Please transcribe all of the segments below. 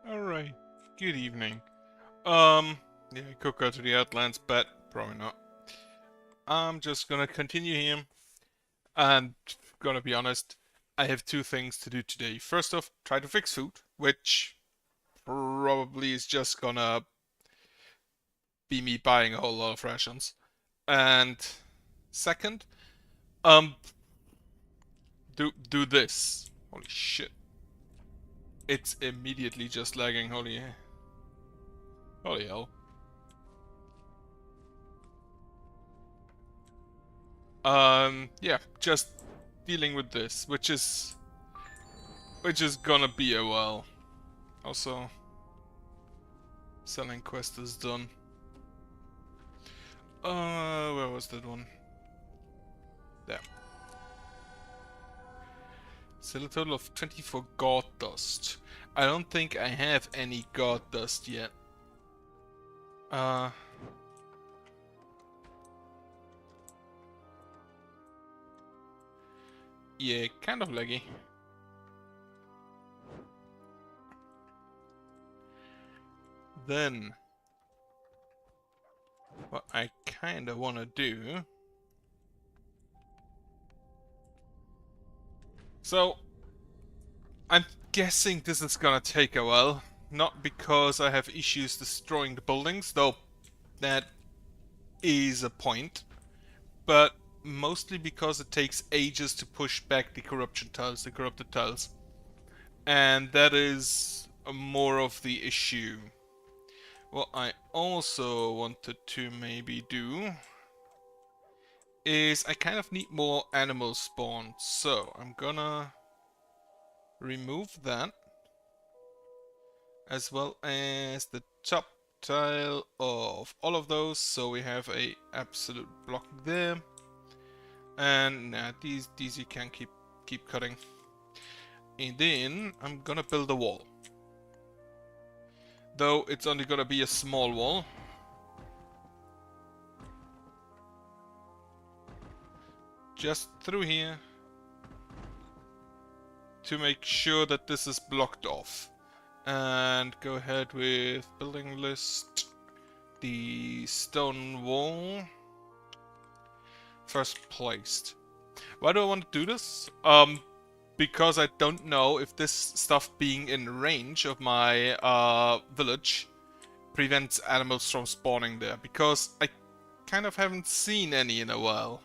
Alright, good evening. Yeah, I could go to the Outlands, but probably not. I'm just gonna continue here, and gonna be honest, I have two things to do today. First off, try to fix food, which probably is just gonna be me buying a whole lot of rations. And second, um, do this. Holy shit. It's immediately just lagging, holy hell. Yeah, just dealing with this, which is gonna be a while. Also, selling quest is done. Where was that one? There. Still a total of 24 god dust. I don't think I have any god dust yet. Uh, yeah, kind of laggy. Then, what I kinda wanna do... So, I'm guessing this is gonna take a while. Not because I have issues destroying the buildings, though that is a point. But mostly because it takes ages to push back the corrupted tiles. And that is more of the issue. What I also wanted to maybe do is I kind of need more animal spawn. So I'm gonna remove that, as well as the top tile of all of those, so we have a absolute block there. And nah, these you can keep cutting. And then I'm gonna build a wall. Though it's only gonna be a small wall. Just through here. To make sure that this is blocked off. And go ahead with building list. The stone wall. First placed. Why do I want to do this? Because I don't know if this stuff being in range of my village prevents animals from spawning there, because I kind of haven't seen any in a while.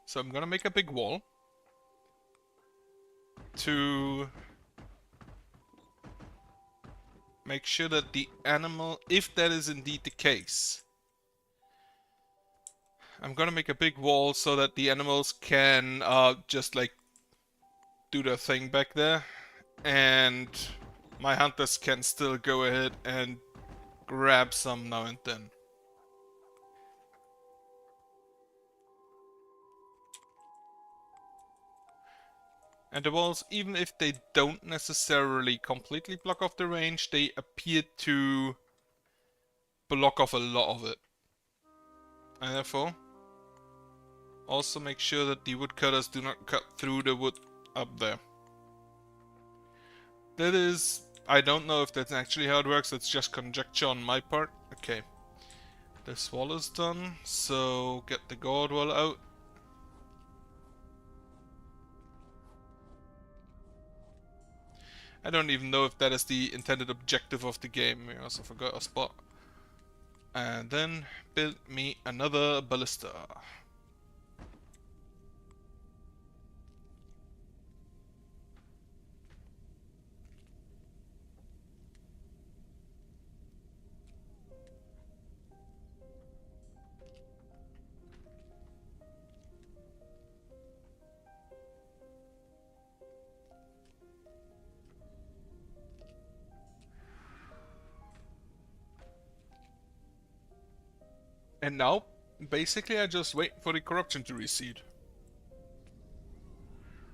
So I'm gonna make a big wall to make sure that the animal, if that is indeed the case, I'm gonna make a big wall so that the animals can just like do their thing back there, and my hunters can still go ahead and grab some now and then. And the walls, even if they don't necessarily completely block off the range, they appear to block off a lot of it. And therefore, also make sure that the woodcutters do not cut through the wood up there. That is... I don't know if that's actually how it works, it's just conjecture on my part. Okay. This wall is done, so get the guard wall out. I don't even know if that is the intended objective of the game. I also forgot a spot. And then build me another ballista. And now, basically I just wait for the corruption to recede.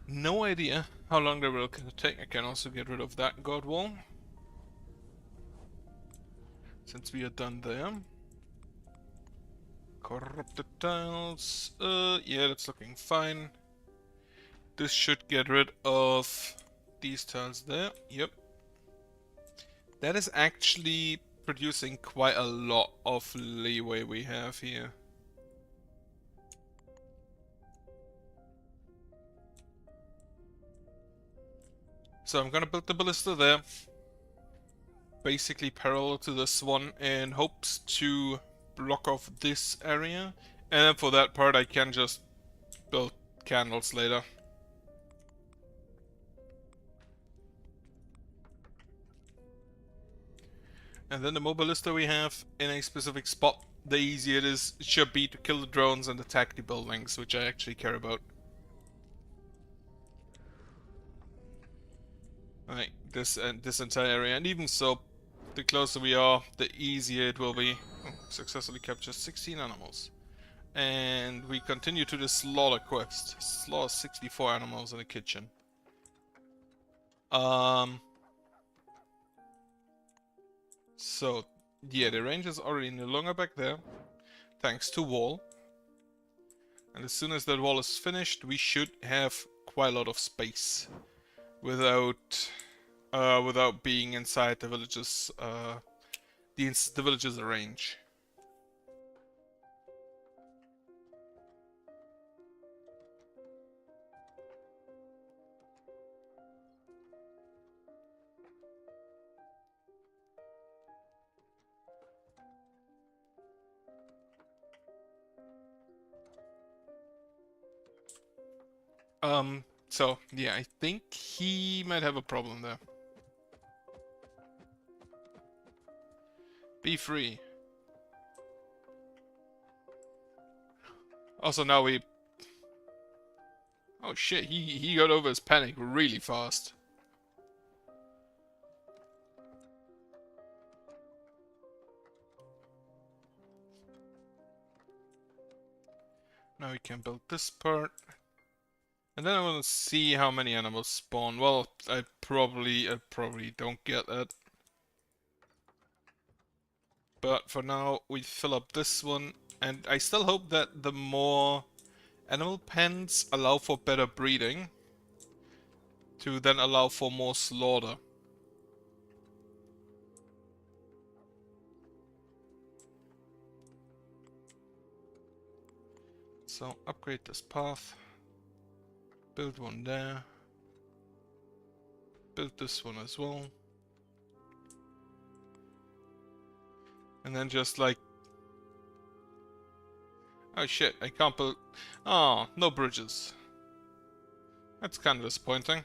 No idea how long that will take. I can also get rid of that god wall, since we are done there. Corrupted tiles. Yeah, that's looking fine. This should get rid of these tiles there. Yep. That is actually producing quite a lot of leeway we have here. So I'm gonna build the ballista there. Basically parallel to this one in hopes to block off this area. And then for that part I can just build candles later. And then the more ballista we have in a specific spot, the easier it should be to kill the drones and attack the buildings, which I actually care about. Right, this entire area, and even so, the closer we are, the easier it will be. Oh, successfully captured 16 animals. And we continue to the slaughter quest. Slaughter 64 animals in the kitchen. So, yeah, the range is already no longer back there, thanks to wall. And as soon as that wall is finished, we should have quite a lot of space without being inside the village's the village's range. So, yeah, I think he might have a problem there. Be free. Also, now we... Oh shit, he got over his panic really fast. Now we can build this part. And then I want to see how many animals spawn. Well, I probably don't get that. But for now, we fill up this one. And I still hope that the more animal pens allow for better breeding, to then allow for more slaughter. So, upgrade this path. Build one there. Build this one as well. And then just like... Oh shit, I can't build... Oh, no bridges. That's kind of disappointing.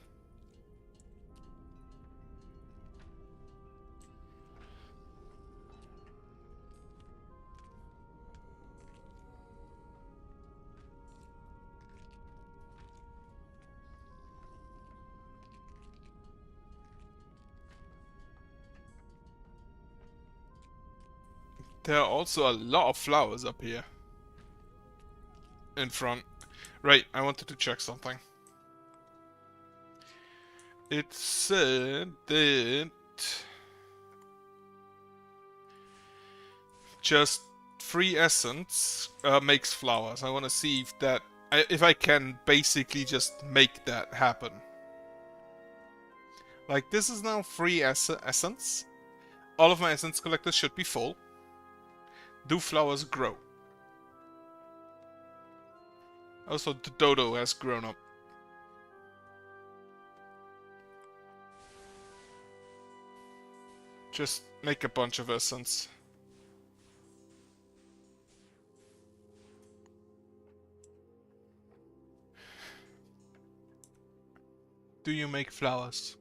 There are also a lot of flowers up here. In front. Right, I wanted to check something. It said that... just free essence makes flowers. I want to see if that... if I can basically just make that happen. Like, this is now free essence. All of my essence collectors should be full. Do flowers grow? Also, the dodo has grown up. Just make a bunch of essence. Do you make flowers?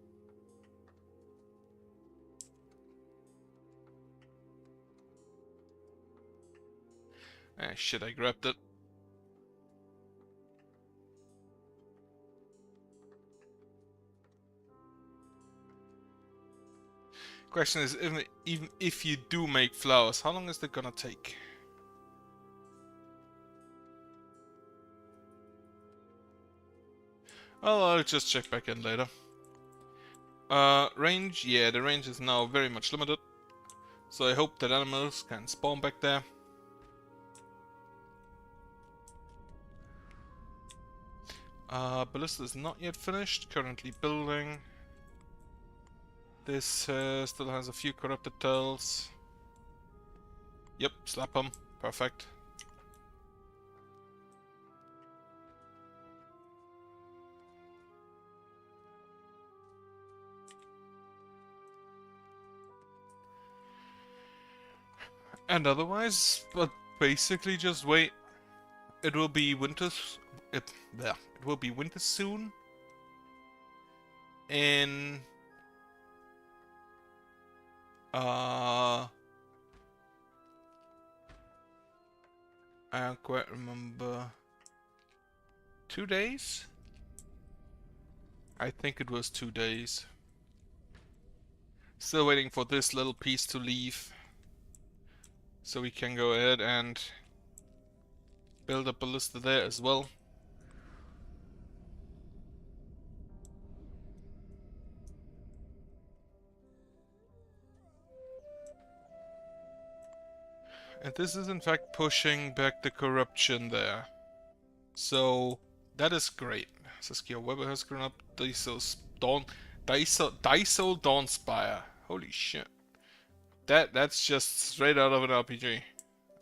Ah, shit, I grabbed it. Question is, even if you do make flowers, how long is that gonna take? Well, I'll just check back in later. Range? Yeah, the range is now very much limited. So I hope that animals can spawn back there. Ballista is not yet finished, currently building. This still has a few corrupted tiles. Yep, slap them. Perfect. And otherwise, but basically just wait. It will be winter. It will be winter soon. In I don't quite remember. 2 days? I think it was 2 days. Still waiting for this little piece to leave. So we can go ahead and build a ballista there as well. And this is in fact pushing back the corruption there. So that is great. Saskia Weber has grown up. Daiso Dawnspire. Holy shit. That's just straight out of an RPG.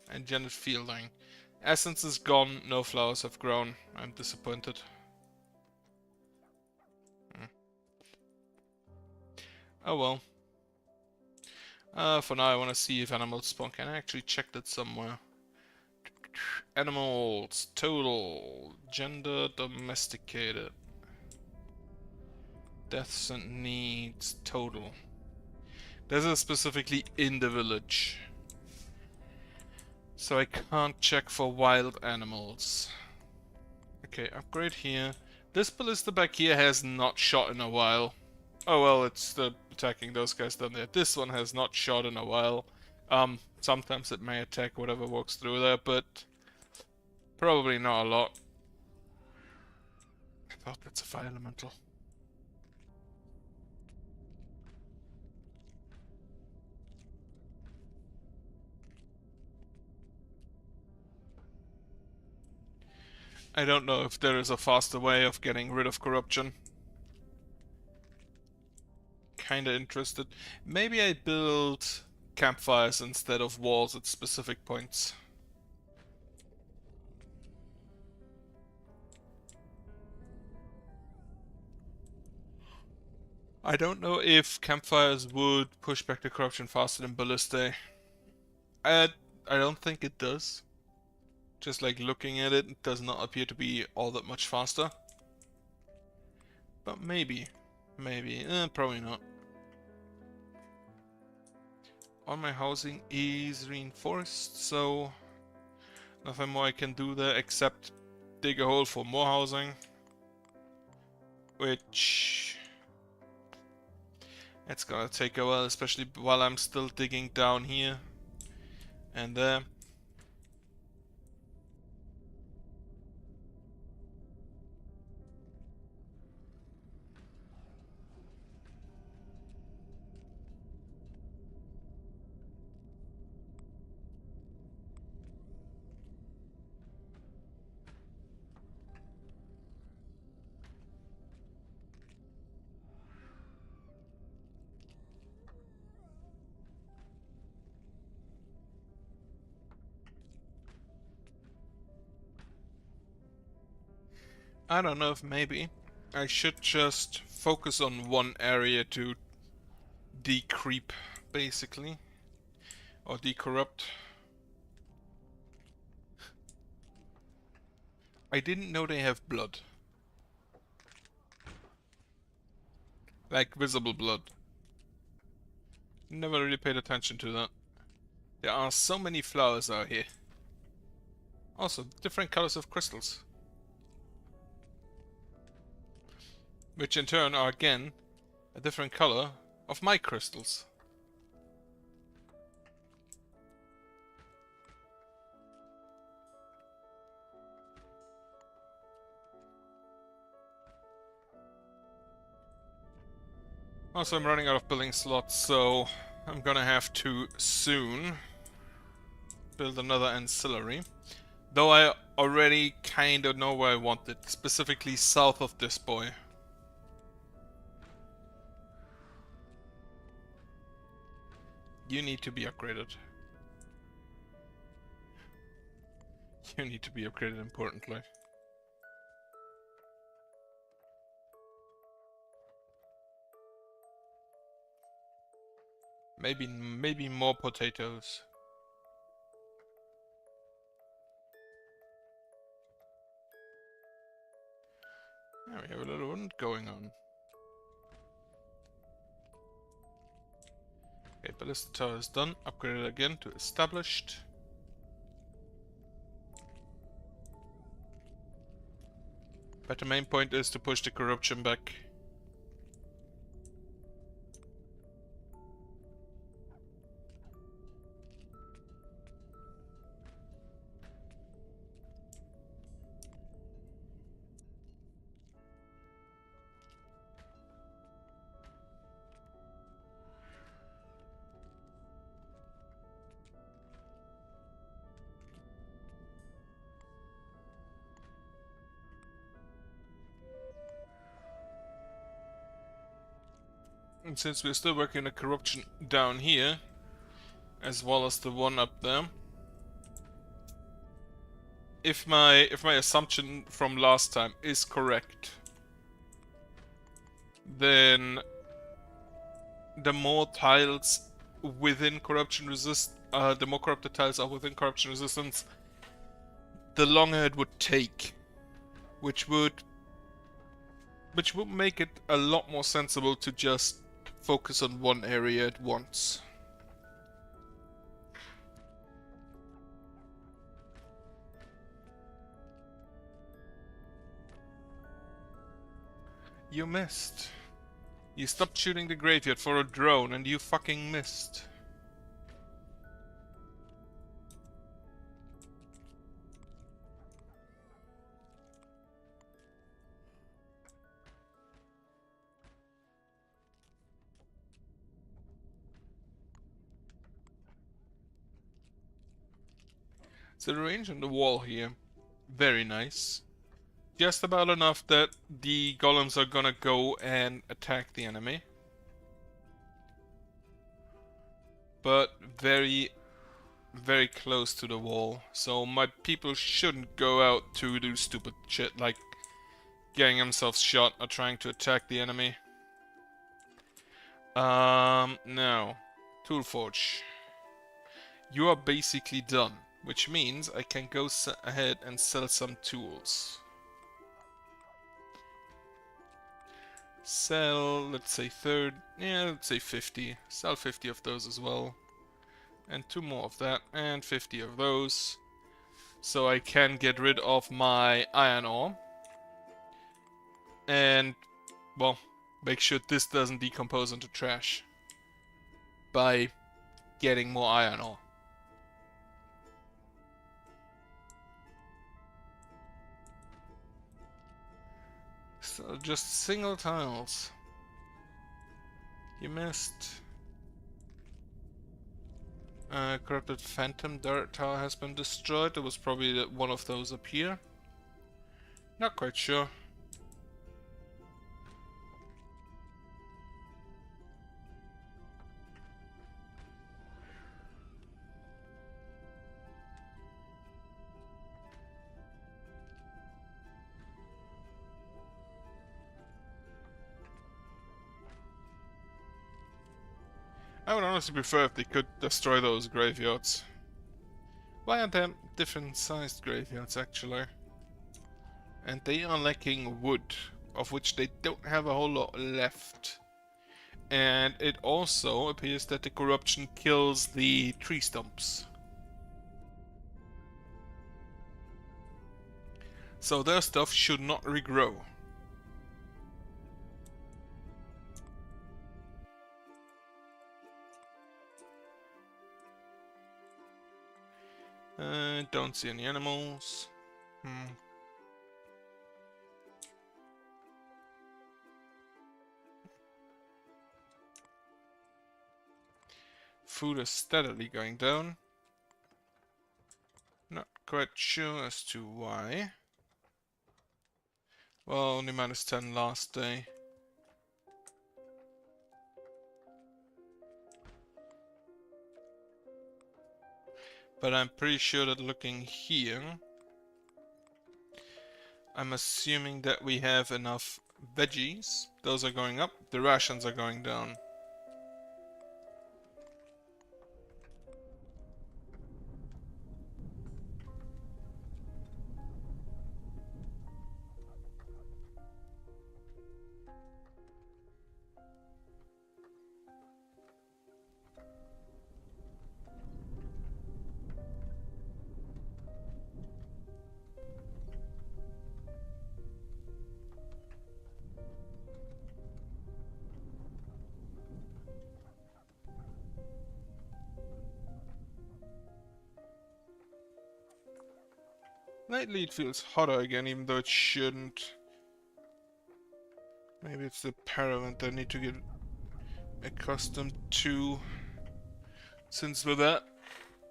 And Janet Fielding. Essence is gone, no flowers have grown. I'm disappointed. Oh well. For now I want to see if animals spawn. Can I actually check that somewhere? Animals, total, gender, domesticated. Deaths and needs, total. This is specifically in the village. So I can't check for wild animals. Okay, upgrade here. This ballista back here has not shot in a while. Oh well, it's attacking those guys down there. This one has not shot in a while. Sometimes it may attack whatever walks through there, but probably not a lot. I thought that's a fire elemental. I don't know if there is a faster way of getting rid of corruption. Kinda interested. Maybe I build campfires instead of walls at specific points. I don't know if campfires would push back the corruption faster than ballistae. I don't think it does. Just like looking at it, it does not appear to be all that much faster. But maybe. Maybe. Probably not. All my housing is reinforced, so nothing more I can do there except dig a hole for more housing. Which... it's gonna take a while, especially while I'm still digging down here and there. I don't know if maybe I should just focus on one area to decreep, basically. Or decorrupt. I didn't know they have blood. Like visible blood. Never really paid attention to that. There are so many flowers out here. Also, different colors of crystals. Which in turn are again a different color of my crystals. Also, I'm running out of building slots, so I'm gonna have to soon build another ancillary. Though I already kind of know where I want it, specifically south of this boy. You need to be upgraded. You need to be upgraded, importantly. Maybe more potatoes. Yeah, we have a little one going on. Okay, ballista tower is done. Upgraded again to established. But the main point is to push the corruption back. And since we're still working the corruption down here, as well as the one up there, if my assumption from last time is correct, then the more tiles within corruption the more corrupted tiles are within corruption resistance, the longer it would take, which would make it a lot more sensible to just focus on one area at once. You missed. You stopped shooting the graveyard for a drone and you fucking missed. So the range on the wall here, very nice. Just about enough that the golems are gonna go and attack the enemy. But very, very close to the wall. So my people shouldn't go out to do stupid shit like getting themselves shot or trying to attack the enemy. Now, Toolforge. You are basically done, which means I can go ahead and sell some tools. Sell, let's say let's say 50. Sell 50 of those as well. And 2 more of that, and 50 of those. So I can get rid of my iron ore. And, well, make sure this doesn't decompose into trash. By getting more iron ore. So just single tiles. You missed. Corrupted Phantom Dirt Tower has been destroyed. There was probably one of those up here. Not quite sure. I would honestly prefer if they could destroy those graveyards. Why aren't there different sized graveyards actually? And they are lacking wood, of which they don't have a whole lot left. And it also appears that the corruption kills the tree stumps. So their stuff should not regrow. Don't see any animals. Food is steadily going down. Not quite sure as to why. Well, only -10 last day. But I'm pretty sure that looking here, I'm assuming that we have enough veggies. Those are going up, the rations are going down. Lately it feels hotter again, even though it shouldn't. Maybe it's the paravent I need to get accustomed to. Since with that,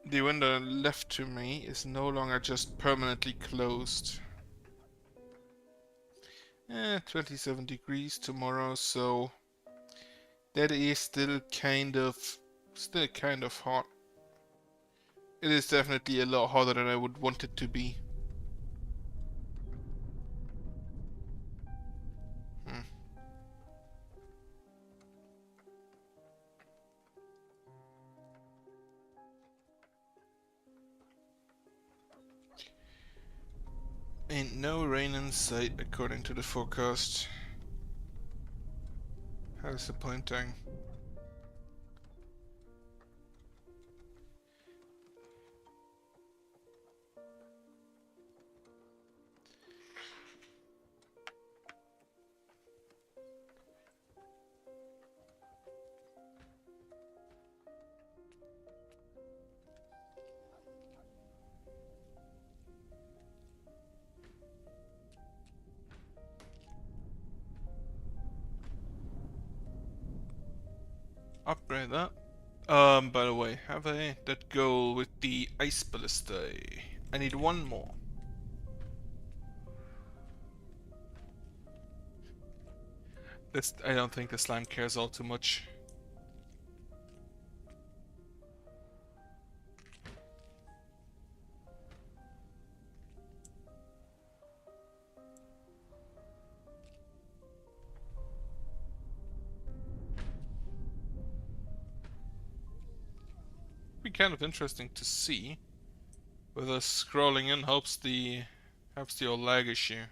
the window left to me is no longer just permanently closed. 27 degrees tomorrow, so that is still kind of hot. It is definitely a lot hotter than I would want it to be. Ain't no rain in sight according to the forecast. How disappointing. Upgrade that. By the way, have I that goal with the ice ballistae? I need one more. This, I don't think the slime cares all too much. Be kind of interesting to see whether scrolling in helps the old lag issue.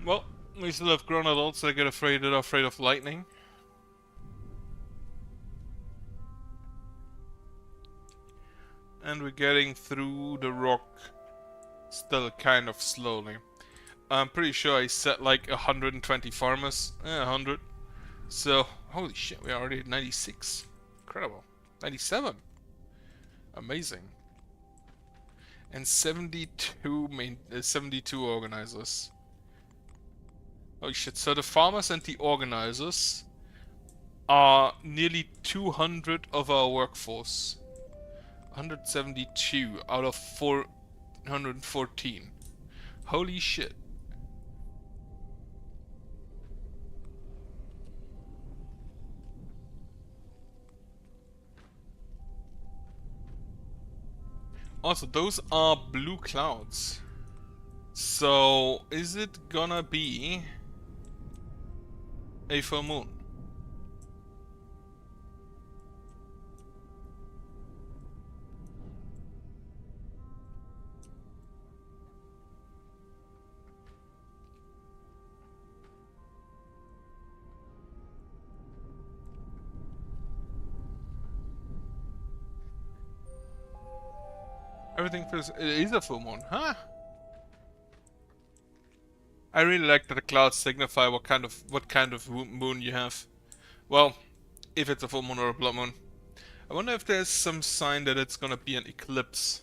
Well, we still have grown adults that get afraid of lightning. And we're getting through the rock still kind of slowly. I'm pretty sure I set like 120 farmers. 100. So, holy shit, we're already at 96. Incredible. 97. Amazing. And 72 organizers. Holy shit, so the farmers and the organizers are nearly 200 of our workforce. 172 out of 414. Holy shit. Also, those are blue clouds. So, is it gonna be a full moon? Everything feels... It is a full moon, huh? I really like that the clouds signify what kind of moon you have. Well, if it's a full moon or a blood moon. I wonder if there's some sign that it's gonna be an eclipse.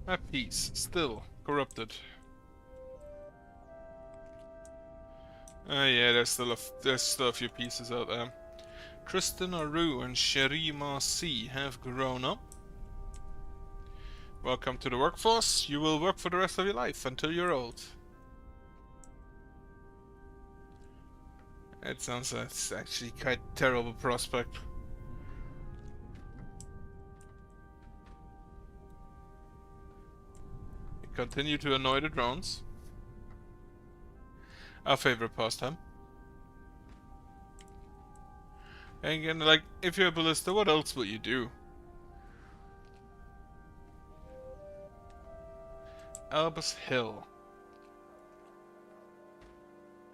A piece. Still corrupted. Yeah, there's still a few pieces out there. Tristan Aru and Cherie Marcy have grown up. Welcome to the workforce. You will work for the rest of your life until you're old. That sounds that's actually quite a terrible prospect. We continue to annoy the drones. Our favorite pastime. And again, like, if you're a ballista, what else will you do? Albus Hill.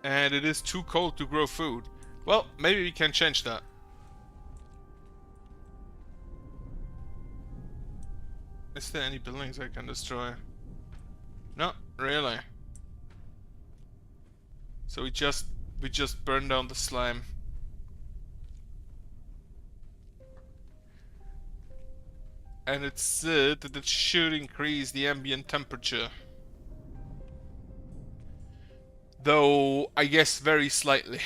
And it is too cold to grow food. Well, maybe we can change that. Is there any buildings I can destroy? Not really. So we just burn down the slime. And it said that it should increase the ambient temperature. Though, I guess very slightly.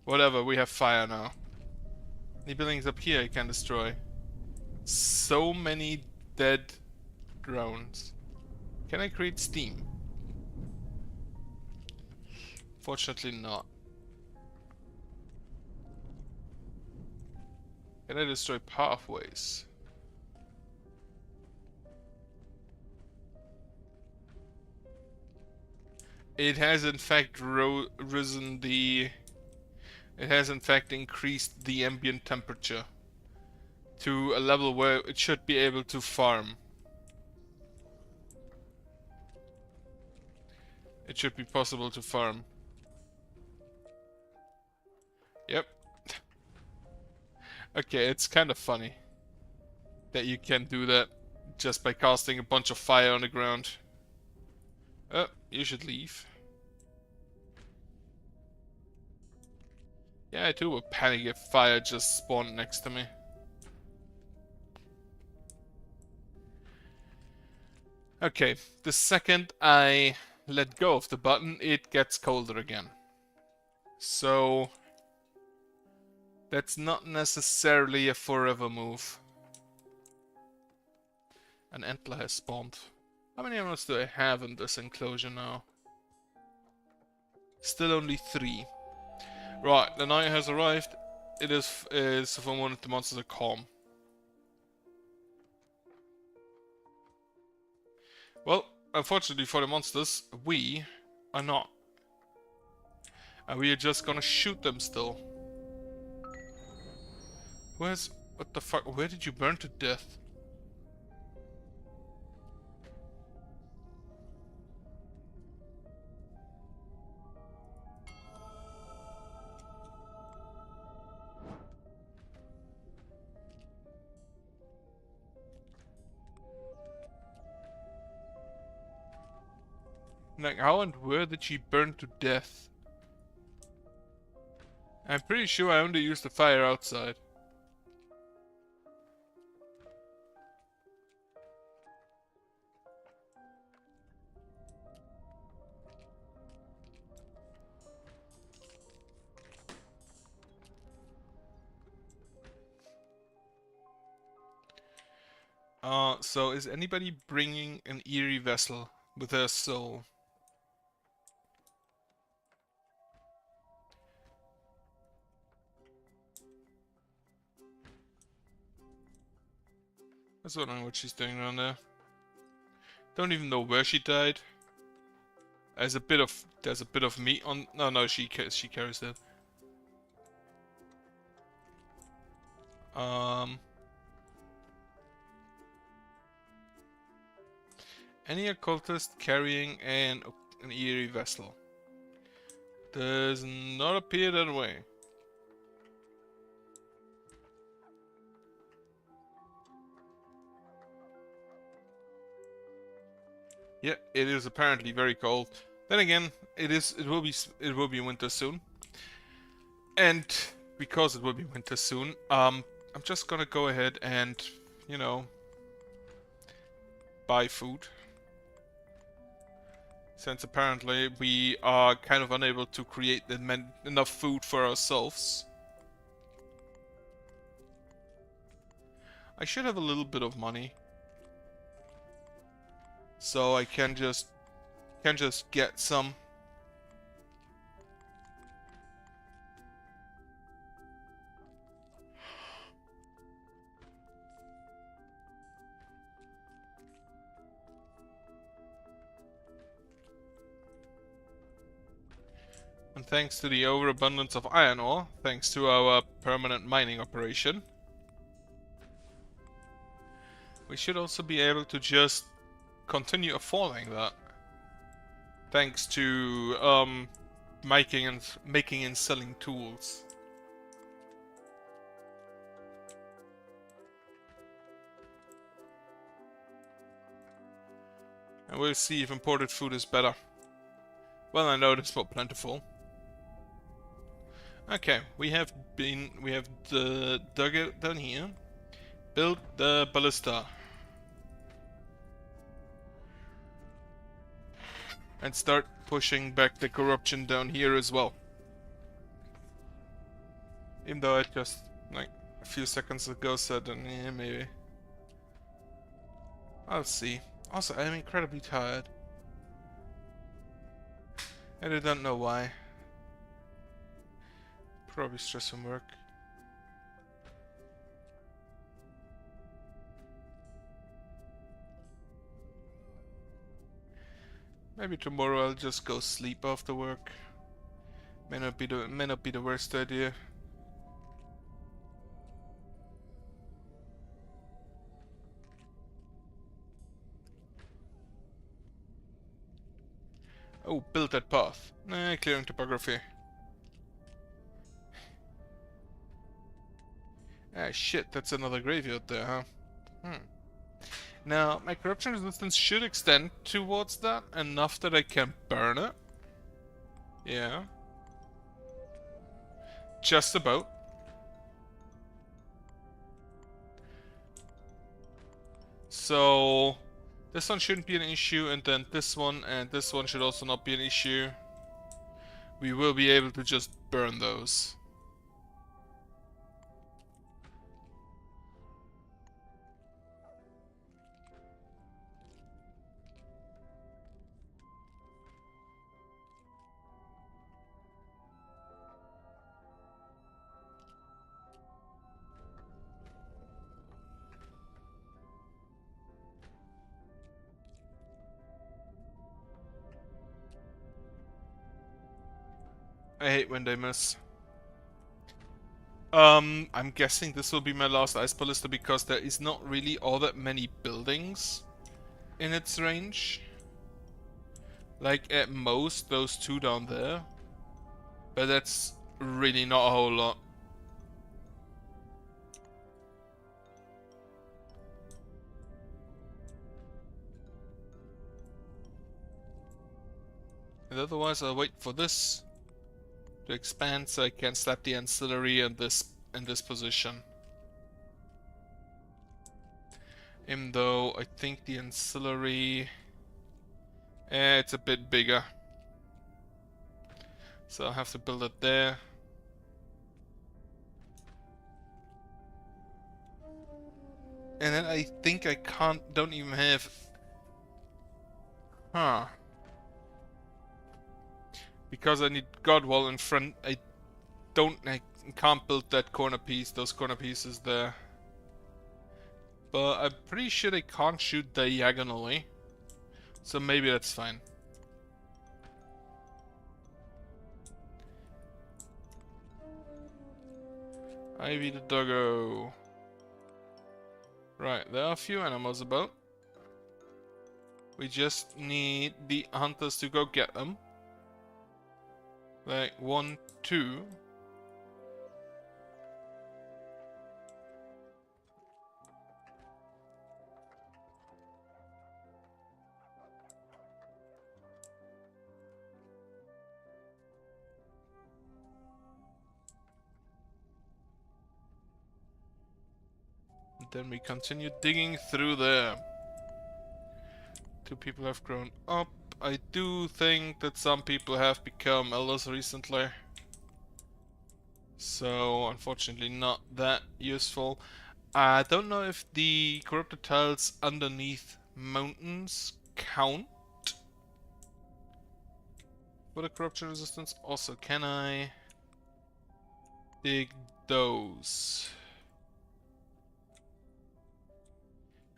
Whatever, we have fire now. Any buildings up here I can destroy. So many dead drones. Can I create steam? Fortunately not. Can I destroy pathways? It has in fact risen the... It has in fact increased the ambient temperature to a level where it should be able to farm. It should be possible to farm. Yep. Okay, it's kind of funny that you can do that just by casting a bunch of fire on the ground. Oh, you should leave. Yeah, I too would panic if fire just spawned next to me. Okay, the second I let go of the button, it gets colder again. So that's not necessarily a forever move. An antler has spawned. How many animals do I have in this enclosure now? Still only 3. Right, the night has arrived. It is for one of the monsters are calm. Well, unfortunately for the monsters, we are not. And we are just gonna shoot them still. What the fuck? Where did you burn to death? Like, how and where did she burn to death? I'm pretty sure I only used the fire outside. So is anybody bringing an eerie vessel with their soul? I was wondering what she's doing around there. Don't even know where she died. There's a bit of meat on. No, she carries that. Any occultist carrying an eerie vessel? Does not appear that way. Yeah, it is apparently very cold. Then again, it will be winter soon. And because it will be winter soon, I'm just gonna go ahead and, you know, buy food. Since apparently we are kind of unable to create enough food for ourselves. I should have a little bit of money. So I can just get some. And thanks to the overabundance of iron ore, thanks to our permanent mining operation, we should also be able to just continue affording that. Thanks to making and selling tools. And we'll see if imported food is better. Well, I know it's more plentiful. Okay, we have the dugout down here. Build the ballista. And start pushing back the corruption down here as well. Even though I just, like, a few seconds ago said, yeah, maybe. I'll see. Also, I'm incredibly tired. And I don't know why. Probably stress from work. Maybe tomorrow I'll just go sleep after work. May not be the worst idea. Oh, build that path. Nah, clearing topography. Ah, shit, that's another graveyard there, huh? Now, my corruption resistance should extend towards that, enough that I can burn it. Yeah. Just about. So, this one shouldn't be an issue, and then this one and this one should also not be an issue. We will be able to just burn those. I hate when they miss. I'm guessing this will be my last ice ballista because there is not really all that many buildings in its range. Like at most those two down there. But that's really not a whole lot. And otherwise I'll wait for this to expand so I can slap the ancillary in this position. Even though I think the ancillary it's a bit bigger. So I'll have to build it there. And then I think I don't even have... Huh. Because I need Godwall in front, I can't build that corner piece, those corner pieces there. But I'm pretty sure they can't shoot diagonally. So maybe that's fine. Ivy the doggo. Right, there are a few animals about. We just need the hunters to go get them. Like 1, 2. then we continue digging through there. 2 people have grown up. I do think that some people have become elders recently. So, unfortunately not that useful. I don't know if the corrupted tiles underneath mountains count for the corruption resistance. Also, can I dig those?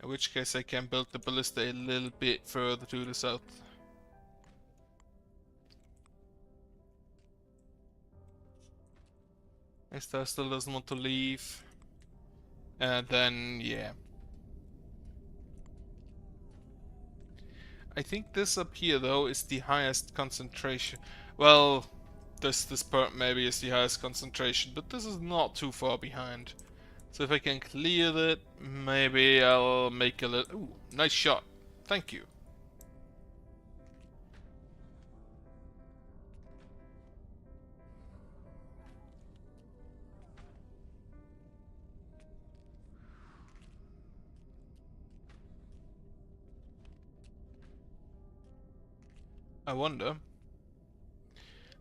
In which case I can build the ballista a little bit further to the south. Esther still doesn't want to leave. And then, yeah. I think this up here, though, is the highest concentration. Well, this part maybe is the highest concentration, but this is not too far behind. So if I can clear that, maybe I'll make a little... Ooh, nice shot. Thank you. I wonder.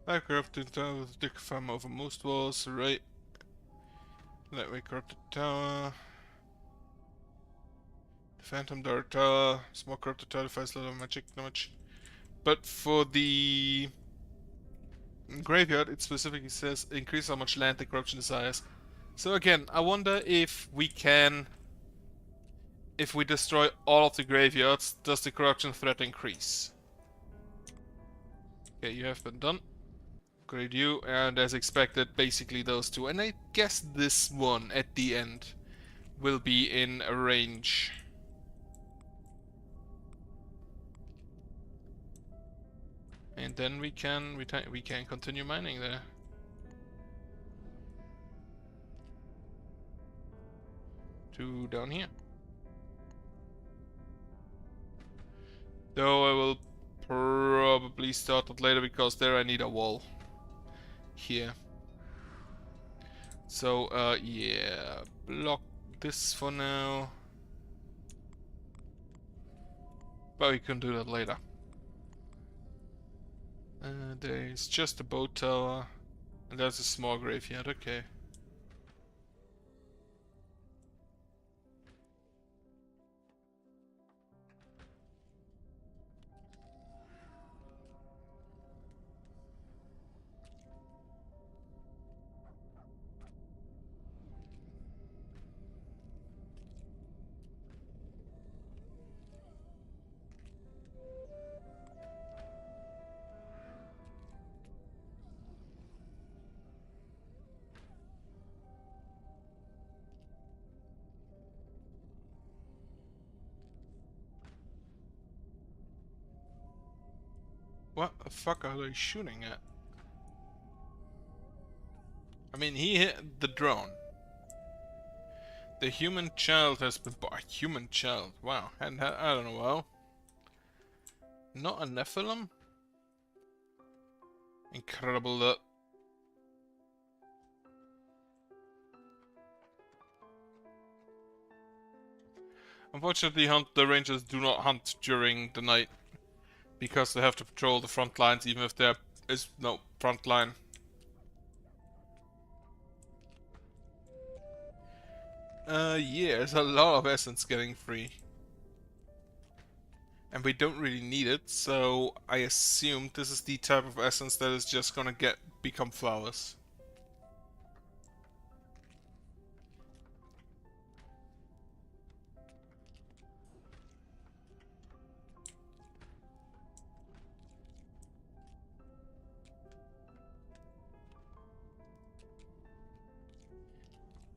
I corrupted tower with Dick Farm over most walls, right? Lightweight corrupted tower. The Phantom Dart Tower. Small corrupted tower defies a lot of magic damage. But for the graveyard, it specifically says increase how much land the corruption desires. So again, I wonder if we can... If we destroy all of the graveyards, does the corruption threat increase? Okay, you have been done. Great you, and as expected, basically those two. And I guess this one at the end will be in range. And then we can continue mining there. To down here. Though I will probably start it later because there I need a wall. Here. So, yeah. Block this for now. But we can do that later. There's just a boat tower. And there's a small graveyard, okay. What the fuck are they shooting at? I mean, he hit the drone. The human child has been... Human child, wow. And I don't know, well. Not a Nephilim? Incredible that... Unfortunately, the rangers do not hunt during the night. Because they have to patrol the front lines even if there is no front line. Yeah, there's a lot of essence getting free. And we don't really need it, so I assume this is the type of essence that is just gonna become flowers.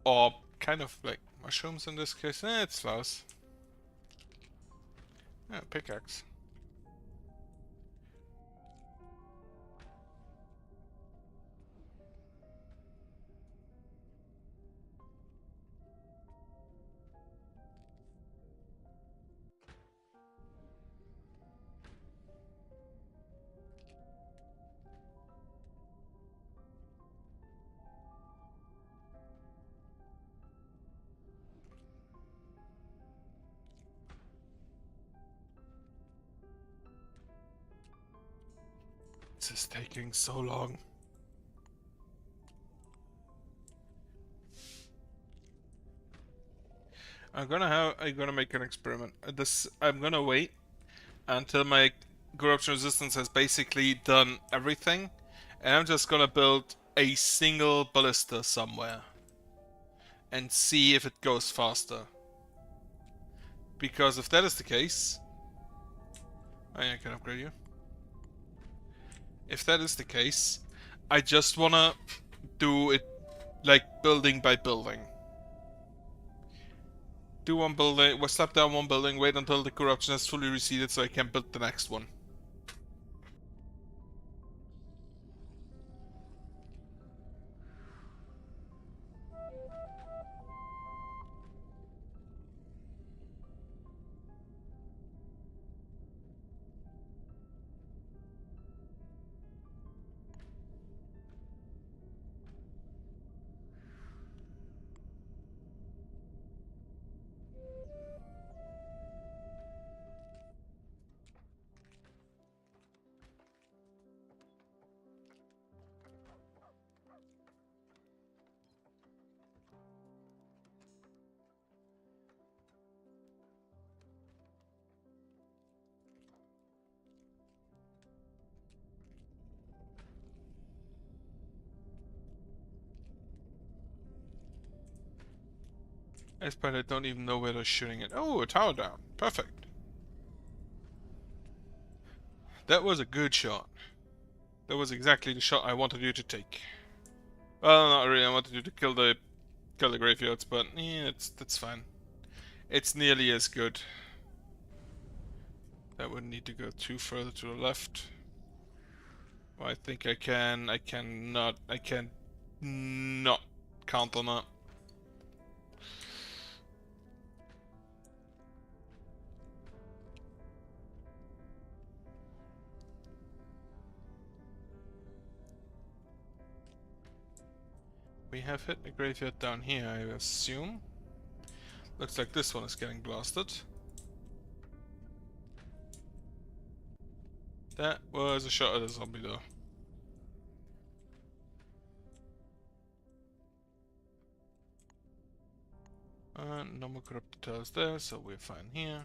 Or kind of like mushrooms in this case. It's flowers. Yeah, pickaxe. This is taking so long. I'm gonna make an experiment. I'm gonna wait until my corruption resistance has basically done everything, and I'm just gonna build a single ballista somewhere and see if it goes faster. Because if that is the case, I can upgrade you. If that is the case, I just wanna do it like building by building. Do one building, well, slap down one building, wait until the corruption has fully receded so I can build the next one. But I don't even know where they're shooting it. Oh, a tower down. Perfect. That was a good shot. That was exactly the shot I wanted you to take. Well, not really. I wanted you to kill the graveyards, but yeah, that's fine. It's nearly as good. That would need to go too further to the left. Well, I think I can. I can not count on that. We have hit a graveyard down here, I assume. Looks like this one is getting blasted. That was a shot at a zombie though. No more corrupted tiles there, so we're fine here.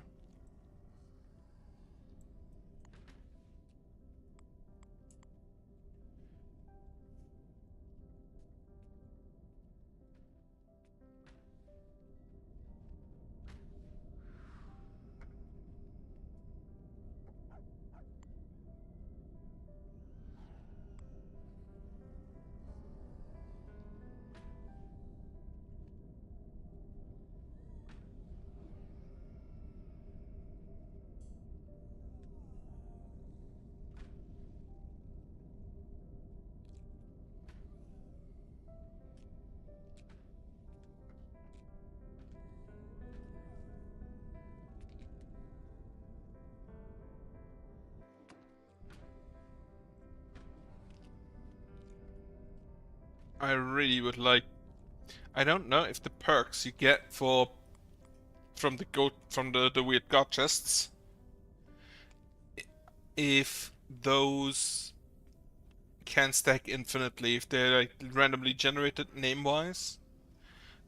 I really would like. I don't know if the perks you get from the weird god chests, if those can stack infinitely, if they're like randomly generated name-wise,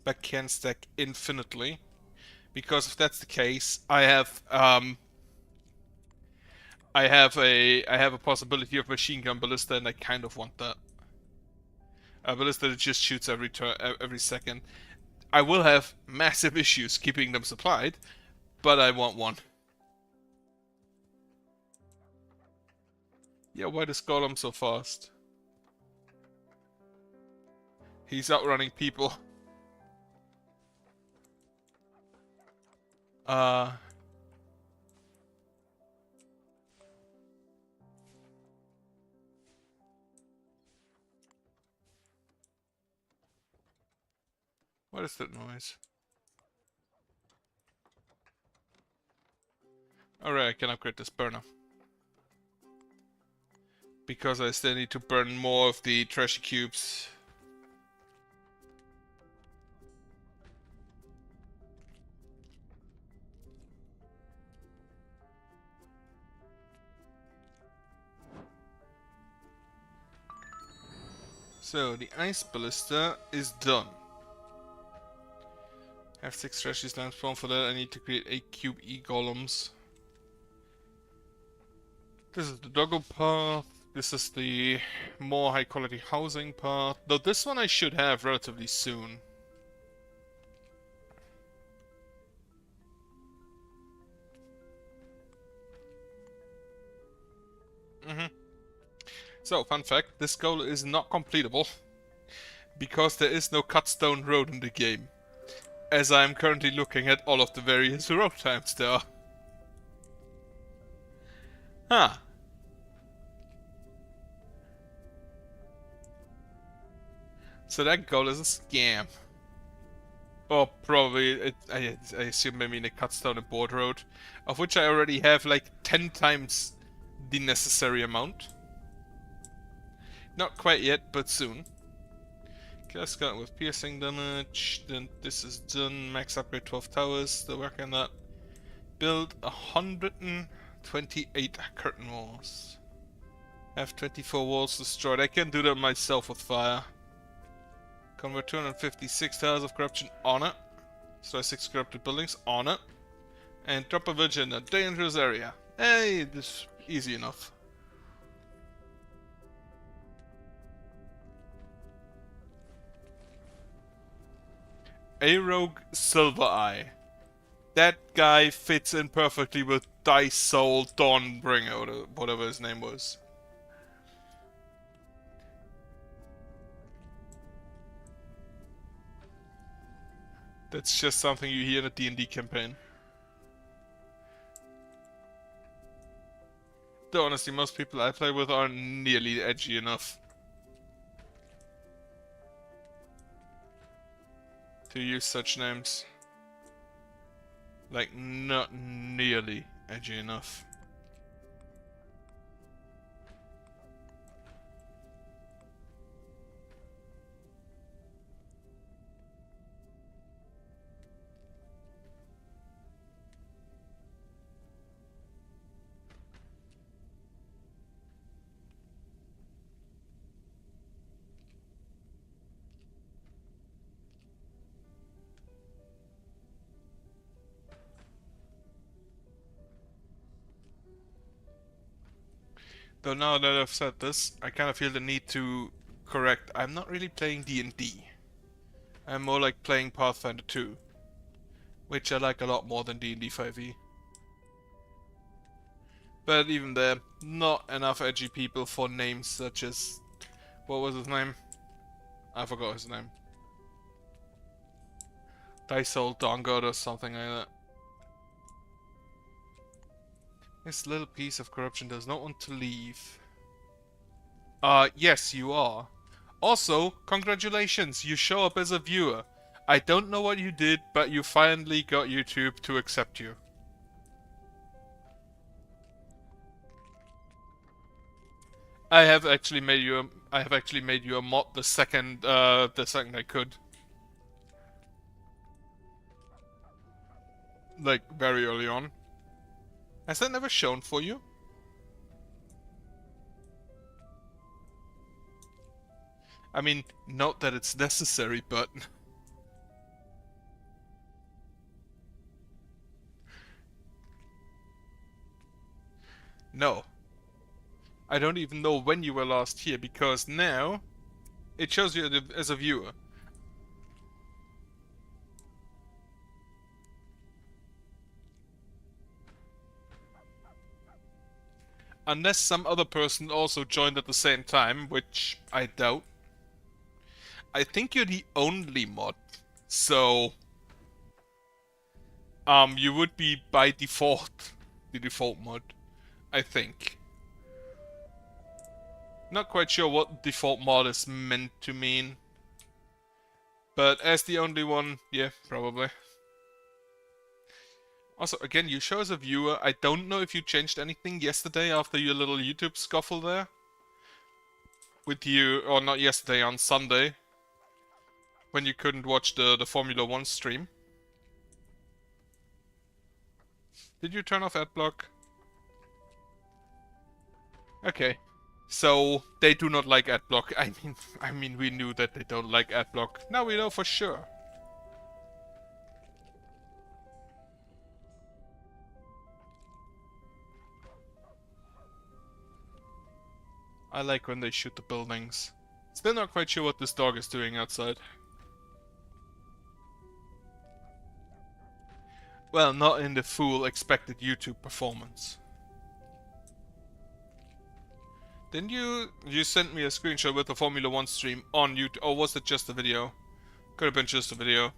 but can stack infinitely. Because if that's the case, I have a possibility of machine gun ballista, and I kind of want that. A ballista that just shoots every second. I will have massive issues keeping them supplied, but I want one. Yeah, why does Golem so fast? He's outrunning people. What is that noise? Alright, I can upgrade this burner. Because I still need to burn more of the treasure cubes. So, the ice ballista is done. Have 6 trashy slime spawn. For that I need to create 8 cube E-golems. This is the doggo path. This is the more high quality housing path. Though this one I should have relatively soon. So, fun fact, this goal is not completable. Because there is no cut stone road in the game. As I am currently looking at all of the various road times there are. Huh. So that goal is a scam. Or probably, I assume I mean a cut stone and board road. Of which I already have like 10 times the necessary amount. Not quite yet, but soon. Let's go with piercing damage. Then this is done. Max upgrade 12 towers. Still working on that. Build 128 curtain walls. Have 24 walls destroyed. I can do that myself with fire. Convert 256 towers of corruption on it. Destroy 6 corrupted buildings on it. And drop a village in a dangerous area. Hey, this is easy enough. A Rogue Silver Eye. That guy fits in perfectly with Dice Soul Dawnbringer, or whatever his name was. That's just something you hear in a D&D campaign. Though honestly, most people I play with aren't nearly edgy enough to use such names. Like, not nearly edgy enough. Though now that I've said this, I kind of feel the need to correct. I'm not really playing D&D. I'm more like playing Pathfinder 2. Which I like a lot more than D&D 5e. But even there, not enough edgy people for names such as... What was his name? I forgot his name. Dysol Dongod or something like that. This little piece of corruption does not want to leave. Yes, you are. Also, congratulations, you show up as a viewer. I don't know what you did, but you finally got YouTube to accept you. I have actually made you a mod the second I could. Like very early on. Has that never shown for you? I mean, not that it's necessary, but... No. I don't even know when you were last here, because now it shows you as a viewer. Unless some other person also joined at the same time, which I doubt. I think you're the only mod, so... you would be by default the default mod, I think. Not quite sure what default mod is meant to mean. But as the only one, yeah, probably. Also, again, you show as a viewer. I don't know if you changed anything yesterday after your little YouTube scuffle there. With you, or not yesterday, on Sunday. When you couldn't watch the Formula 1 stream. Did you turn off adblock? Okay. So they do not like adblock. I mean, we knew that they don't like adblock. Now we know for sure. I like when they shoot the buildings. Still not quite sure what this dog is doing outside. Well, not in the full expected YouTube performance. Didn't you sent me a screenshot with the Formula 1 stream on YouTube, or was it just a video? Could have been just a video.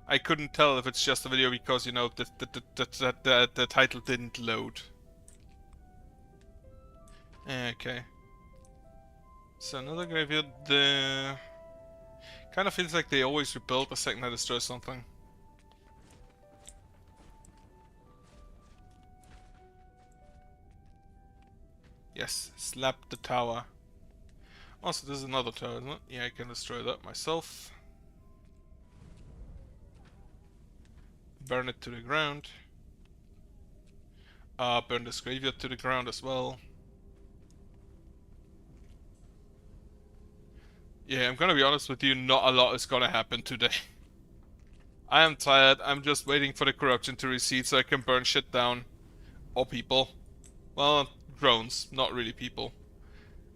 I couldn't tell if it's just a video because, you know, the title didn't load. Okay. So another graveyard. The kind of feels like they always rebuild the second I destroy something. Yes, slap the tower. Also, there's another tower, isn't it? Yeah, I can destroy that myself. Burn it to the ground. Burn this graveyard to the ground as well. Yeah, I'm gonna be honest with you, not a lot is gonna happen today. I am tired, I'm just waiting for the corruption to recede so I can burn shit down. Or people. Well, drones, not really people.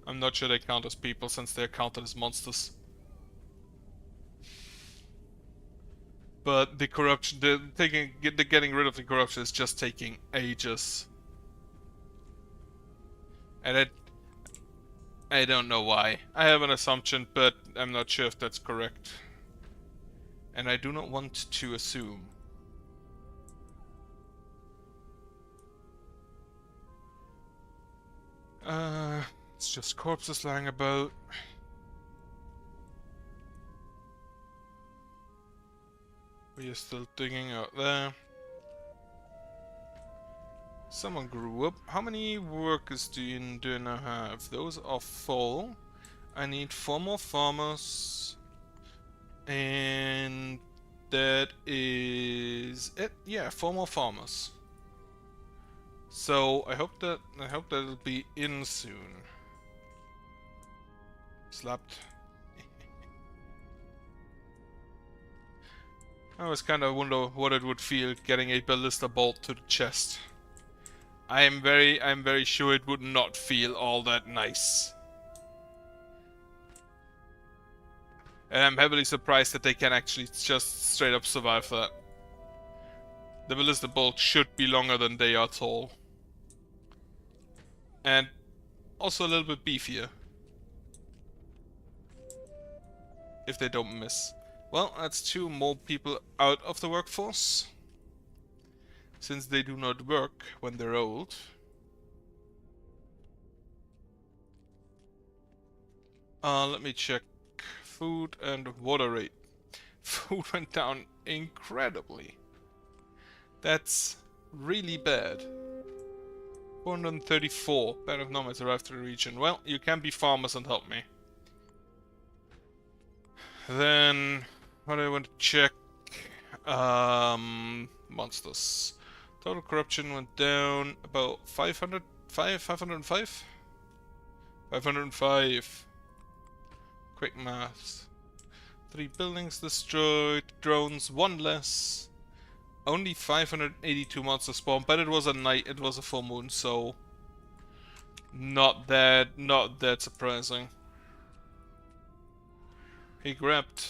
I'm not sure they count as people since they're counted as monsters. But the corruption, the getting rid of the corruption is just taking ages. And I don't know why. I have an assumption, but I'm not sure if that's correct. And I do not want to assume. It's just corpses lying about. We are still digging out there. Someone grew up. How many workers do you now have? Those are full. I need 4 more farmers. And that is it. Yeah, 4 more farmers. So I hope that'll be in soon. Slapped. I always kind of wonder what it would feel getting a ballista bolt to the chest. I'm very sure it would not feel all that nice. And I'm heavily surprised that they can actually just straight up survive that. The ballista bolt should be longer than they are tall. And also a little bit beefier. If they don't miss. Well, that's 2 more people out of the workforce. Since they do not work when they're old. Let me check food and water rate. Food went down incredibly. That's really bad. 434. Band of nomads arrived to the region. Well, you can be farmers and help me. Then, what do I want to check? Monsters. Total corruption went down about 505? 505. Quick maths. 3 buildings destroyed. Drones, 1 less. Only 582 monsters spawned, but it was a night, it was a full moon, so not that surprising. He grabbed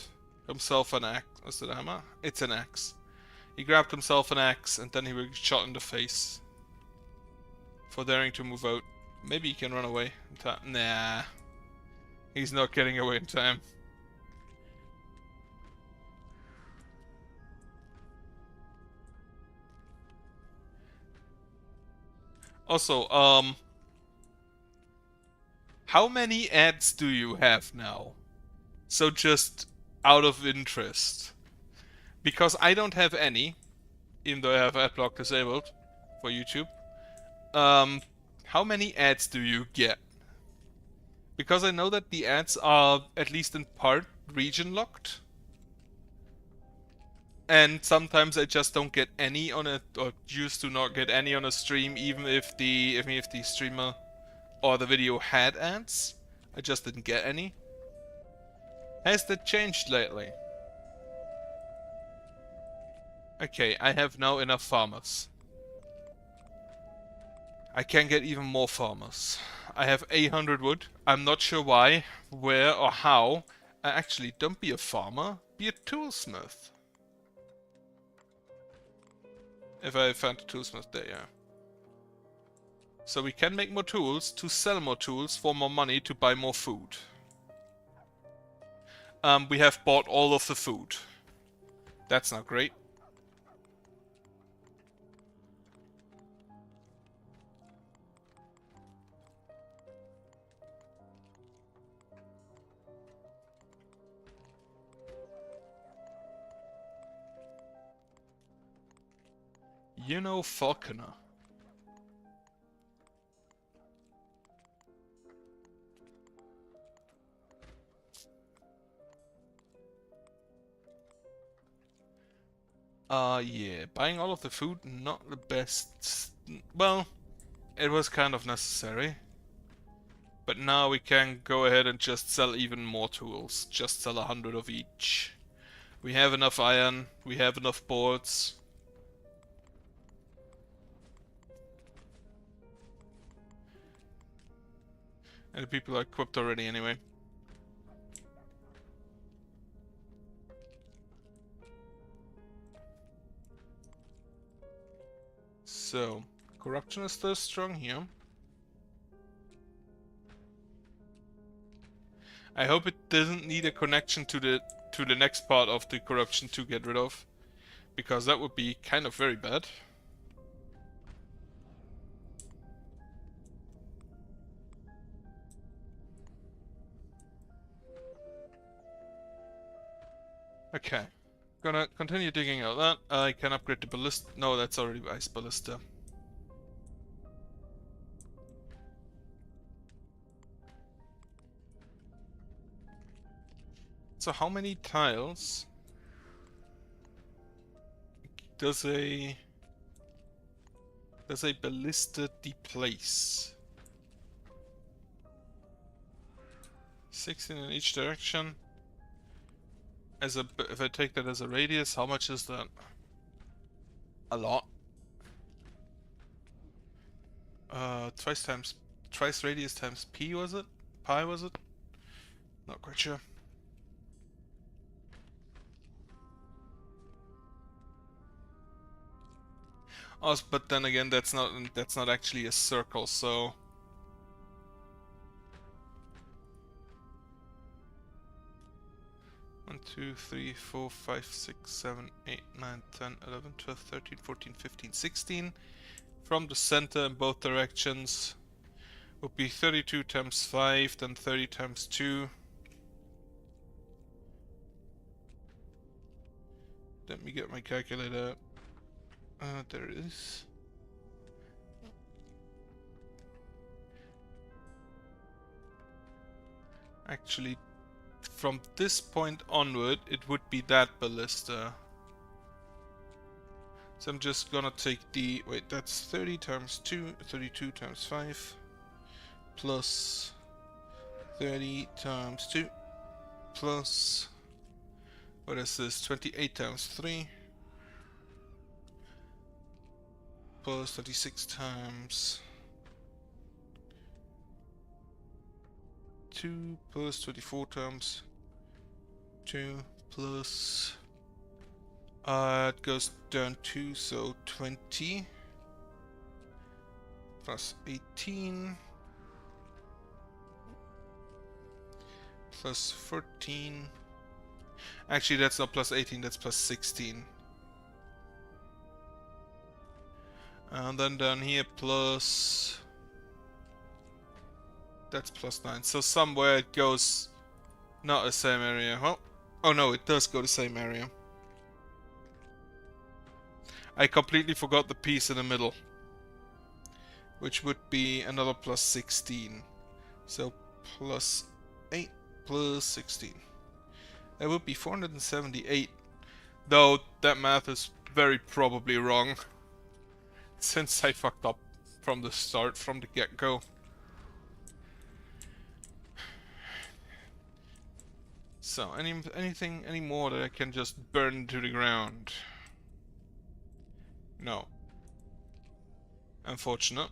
himself an axe. Is it a hammer? It's an axe. He grabbed himself an axe and then he was shot in the face for daring to move out. Maybe he can run away in time. Nah, he's not getting away in time. Also, how many ads do you have now? So just out of interest. Because I don't have any, even though I have adblock disabled for YouTube. How many ads do you get? Because I know that the ads are, at least in part, region locked. And sometimes I just don't get any on it, or used to not get any on a stream, even if the streamer or the video had ads. I just didn't get any. Has that changed lately? Okay, I have now enough farmers. I can get even more farmers. I have 800 wood. I'm not sure why, where, or how. Actually, don't be a farmer. Be a toolsmith. If I found a toolsmith there, yeah. So we can make more tools, to sell more tools, for more money, to buy more food. We have bought all of the food. That's not great. You know Falconer. Yeah, buying all of the food, not the best. Well, it was kind of necessary. But now we can go ahead and just sell even more tools. Just sell 100 of each. We have enough iron, we have enough boards. And the people are equipped already anyway. So, corruption is still strong here. I hope it doesn't need a connection to the next part of the corruption to get rid of, because that would be kind of very bad. Okay, gonna continue digging out that. I can upgrade the ballista. No, that's already ice ballista. So how many tiles does a ballista deplace? 16 in each direction. If I take that as a radius, how much is that? A lot. Twice radius times p, was it? Pi, was it? Not quite sure. Oh, but then again, that's not actually a circle, so 1, 2, 3, 4, 5, 6, 7, 8, 9, 10, 11, 12, 13, 14, 15, 16. From the center in both directions would be 32 times 5, then 30 times 2. Let me get my calculator. There it is. Actually, from this point onward, it would be that ballista. So I'm just gonna take the... Wait, that's 30 times 2, 32 times 5, plus 30 times 2, plus... What is this? 28 times 3, plus 36 times 2, plus 24 times 2, plus... it goes down 2, so 20, plus 18, plus 14. Actually, that's not plus 18, that's plus 16. And then down here, plus... That's plus 9. So somewhere it goes not the same area. Well, oh no, it does go the same area. I completely forgot the piece in the middle, which would be another plus 16. So plus 8 plus 16. That would be 478. Though that math is very probably wrong, since I fucked up from the start, from the get-go. So, any more that I can just burn to the ground? No. Unfortunate.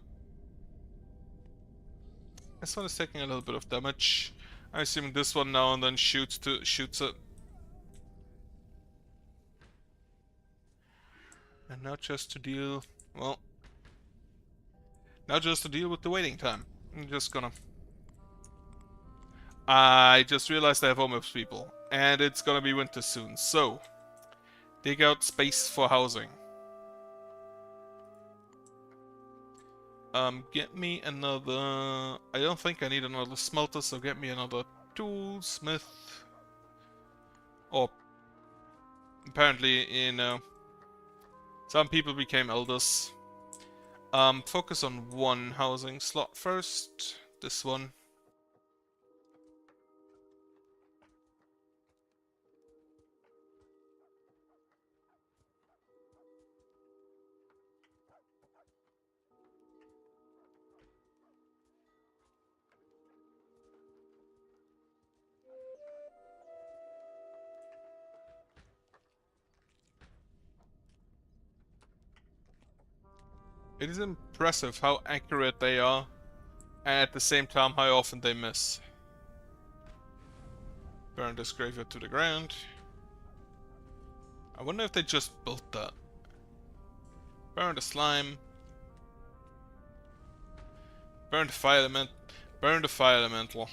This one is taking a little bit of damage. I assume this one now and then shoots it. And now just to deal, well, now just to deal with the waiting time. I'm just gonna... I just realized I have homeless people, and it's gonna be winter soon, so dig out space for housing. Get me another... I don't think I need another smelter, so get me another toolsmith. Or apparently in some people became elders. Focus on one housing slot first. This one. It is impressive how accurate they are, and at the same time how often they miss. Burn this graveyard to the ground. I wonder if they just built that. Burn the slime. Burn the fire element. Burn the fire elemental.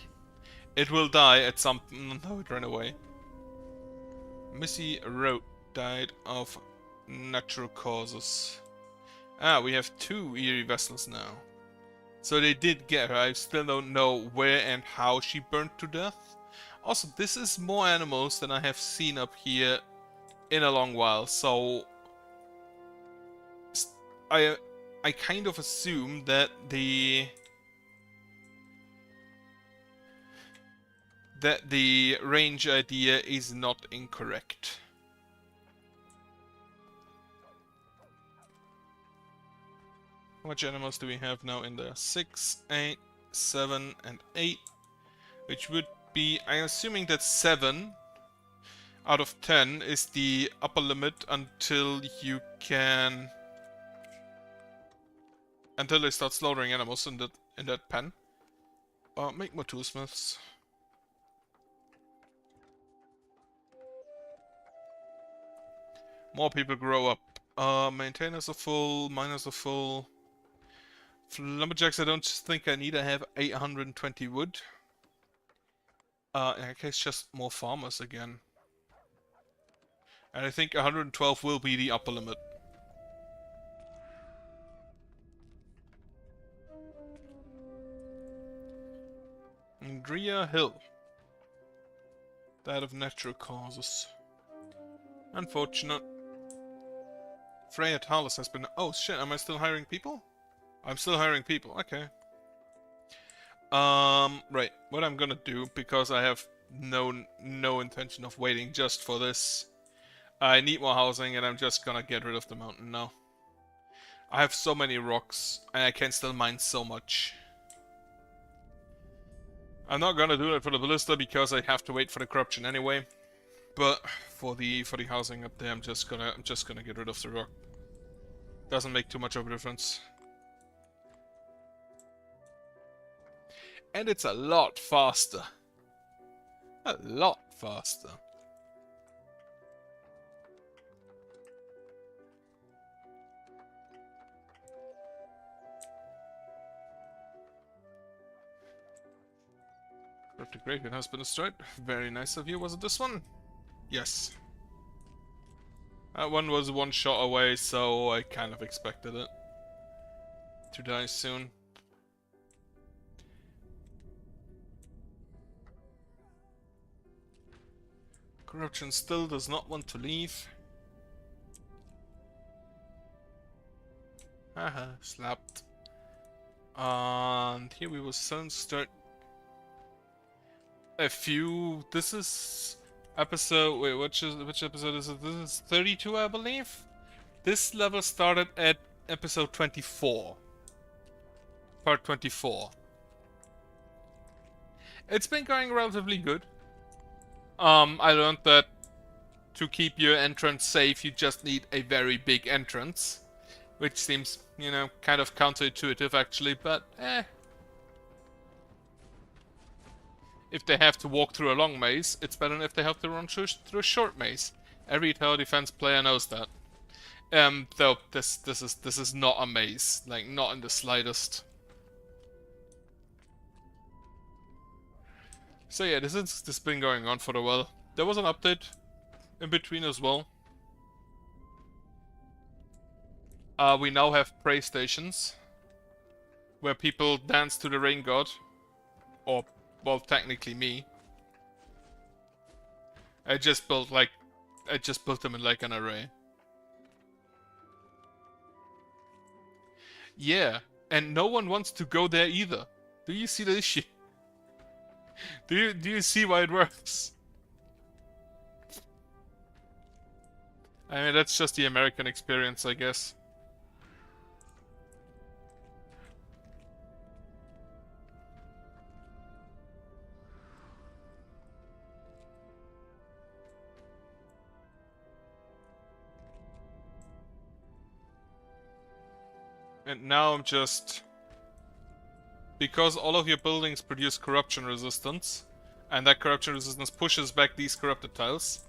It will die at some... No, it ran away. Missy Rote died of natural causes. Ah, we have 2 eerie vessels now. So they did get her. I still don't know where and how she burnt to death. Also, this is more animals than I have seen up here in a long while. So I kind of assume that the range idea is not incorrect. How much animals do we have now in there? 6, 8, 7, and 8. Which would be... I'm assuming that 7 out of 10 is the upper limit until you can... Until they start slaughtering animals in that pen. Make more toolsmiths. More people grow up. Maintainers are full, miners are full. For lumberjacks, I don't think I need. I have 820 wood. In that case, just more farmers again. And I think 112 will be the upper limit. Drea Hill. That of natural causes. Unfortunate. Freya Talos has been... Oh shit, am I still hiring people? I'm still hiring people, okay. Right, what I'm gonna do, because I have no intention of waiting just for this. I need more housing and I'm just gonna get rid of the mountain now. I have so many rocks and I can still mine so much. I'm not gonna do that for the ballista because I have to wait for the corruption anyway. But for the housing up there, I'm just gonna get rid of the rock. Doesn't make too much of a difference. And it's a lot faster. A lot faster. The graveyard has been destroyed. Very nice of you. Was it this one? Yes. That one was one shot away, so I kind of expected it to die soon. Corruption still does not want to leave. Haha, slapped. And here we will soon start a few... This is Episode, wait, which episode is it? This is 32, I believe? This level started at episode 24. Part 24. It's been going relatively good. I learned that to keep your entrance safe, you just need a very big entrance. Which seems, you know, kind of counterintuitive actually, but If they have to walk through a long maze, it's better than if they have to run through a short maze. Every tower defense player knows that. Though this is not a maze, like not in the slightest. So yeah, this has been going on for a while. There was an update in between as well. We now have pray stations where people dance to the rain god, or well, technically me. I just built them in like an array. Yeah, and no one wants to go there either. Do you see the issue? Do you see why it works? I mean, that's just the American experience, I guess. And now I'm just... Because all of your buildings produce corruption resistance, and that corruption resistance pushes back these corrupted tiles,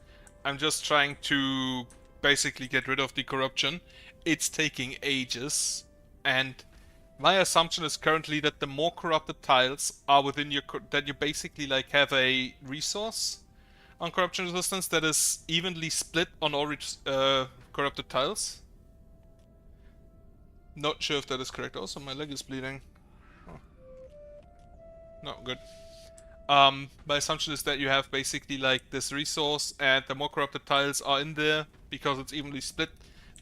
I'm just trying to basically get rid of the corruption. It's taking ages, and my assumption is currently that the more corrupted tiles are within your... that you basically like have a resource on corruption resistance that is evenly split on all corrupted tiles. Not sure if that is correct. Also, my leg is bleeding. Oh. Not good. My assumption is that you have basically like this resource, and the more corrupted tiles are in there, because it's evenly split,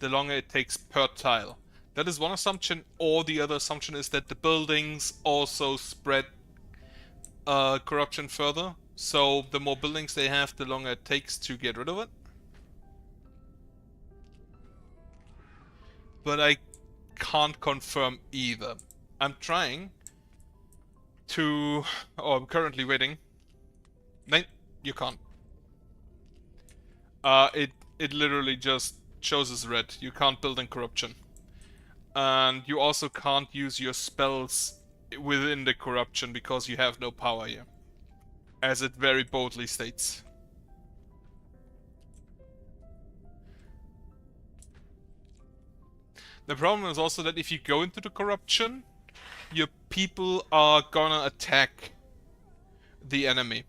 the longer it takes per tile. That is one assumption, or the other assumption is that the buildings also spread corruption further. So the more buildings they have, the longer it takes to get rid of it. But I can't confirm either. I'm trying to... Oh, I'm currently waiting. No, you can't. It literally just shows as red. You can't build in corruption. And you also can't use your spells within the corruption because you have no power here. As it very boldly states. The problem is also that if you go into the corruption, your people are gonna attack the enemy.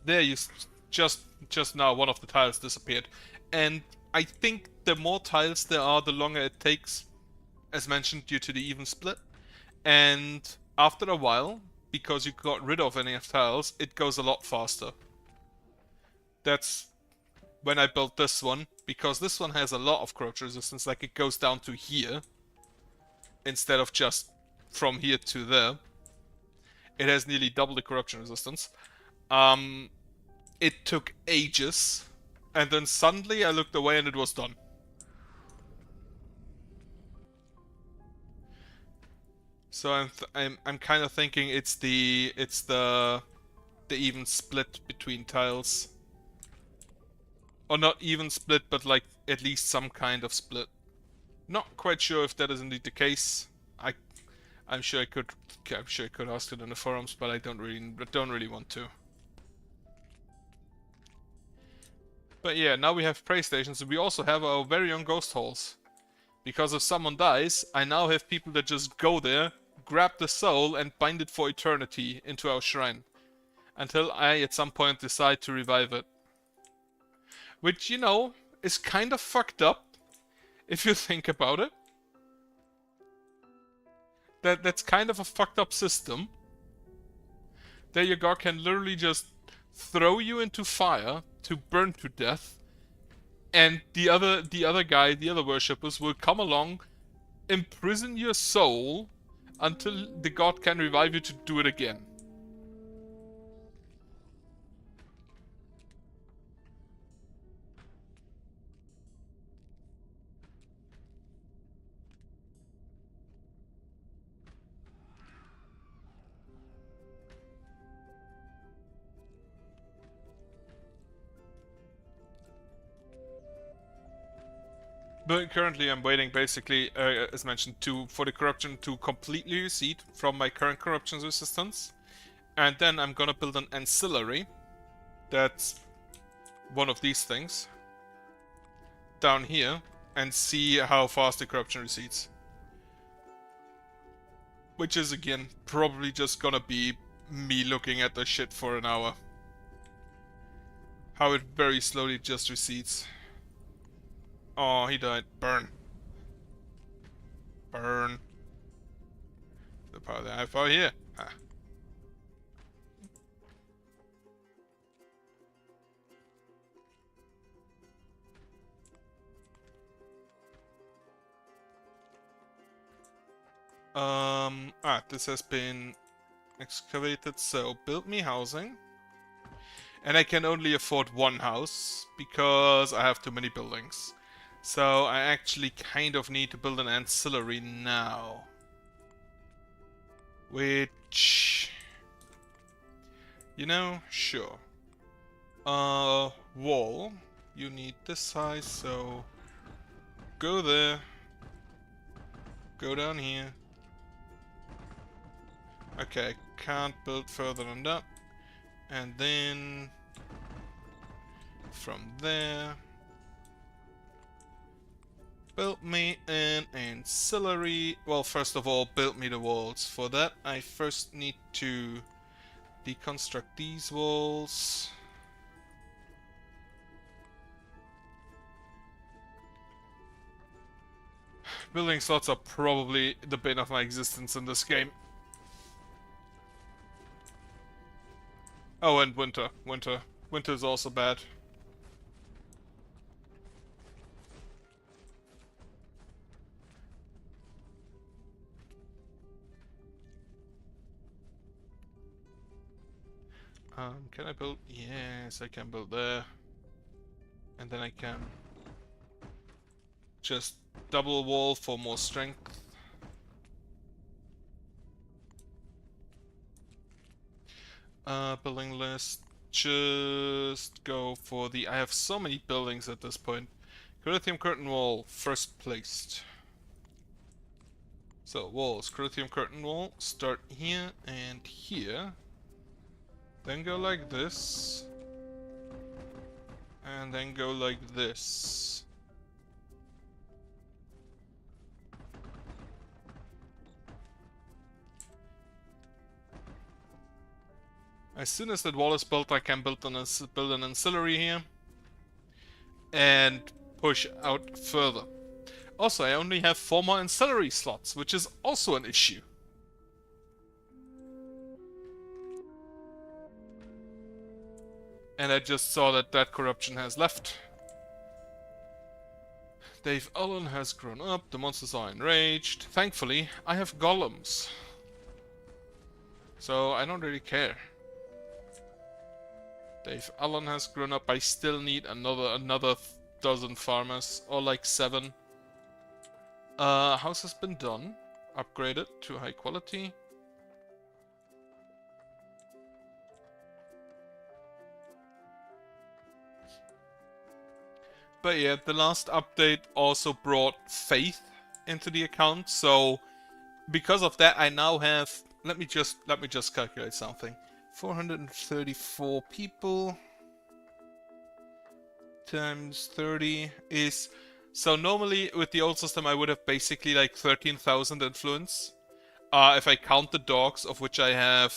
There, you just now one of the tiles disappeared, and I think the more tiles there are, the longer it takes, as mentioned, due to the even split. And after a while, because you got rid of any of tiles, it goes a lot faster. That's when I built this one, because this one has a lot of corruption resistance, like it goes down to here, instead of just from here to there. It has nearly double the corruption resistance. It took ages, and then suddenly I looked away and it was done. So I'm kind of thinking it's the even split between tiles. Or not even split, but like at least some kind of split. Not quite sure if that is indeed the case. I'm sure I could ask it in the forums, but I don't really want to. But yeah, now we have pray stations, and we also have our very own ghost halls. Because if someone dies, I now have people that just go there, grab the soul, and bind it for eternity into our shrine. Until I, at some point, decide to revive it. Which, you know, is kind of fucked up, if you think about it. That's kind of a fucked up system. There your god can literally just throw you into fire to burn to death, and the other worshippers will come along, imprison your soul until the god can revive you to do it again. But currently I'm waiting basically, as mentioned, for the corruption to completely recede from my current corruption resistance. And then I'm gonna build an ancillary. That's one of these things. Down here. And see how fast the corruption recedes. Which is again, probably just gonna be me looking at the shit for an hour. How it very slowly just recedes. Oh, he died. Burn. Burn. The power that I have out here. Ah. This has been excavated, so build me housing. And I can only afford one house, because I have too many buildings. So I actually kind of need to build an ancillary now. Which... you know, sure. Wall. You need this size, so... go there. Go down here. Okay, I can't build further than that. And then... from there... build me an ancillary. Well, first of all, build me the walls. For that, I first need to deconstruct these walls. Building slots are probably the bane of my existence in this game. Oh, and winter. Winter is also bad. Can I build? Yes, I can build there. And then I can just double wall for more strength. Building list. Just go for the... I have so many buildings at this point. Corinthium curtain wall, first placed. So, walls. Corinthium curtain wall. Start here and here. Then go like this. And then go like this. As soon as that wall is built, I can build an ancillary here. And push out further. Also, I only have 4 more ancillary slots, which is also an issue. And I just saw that that corruption has left. Dave Allen has grown up, the monsters are enraged. Thankfully, I have golems. So I don't really care. Dave Allen has grown up, I still need another dozen farmers, or like 7. House has been done, upgraded to high quality. But yeah, the last update also brought faith into the account, so because of that I now have, let me just calculate something. 434 people times 30 is... so normally with the old system I would have basically like 13,000 influence. If I count the dogs, of which I have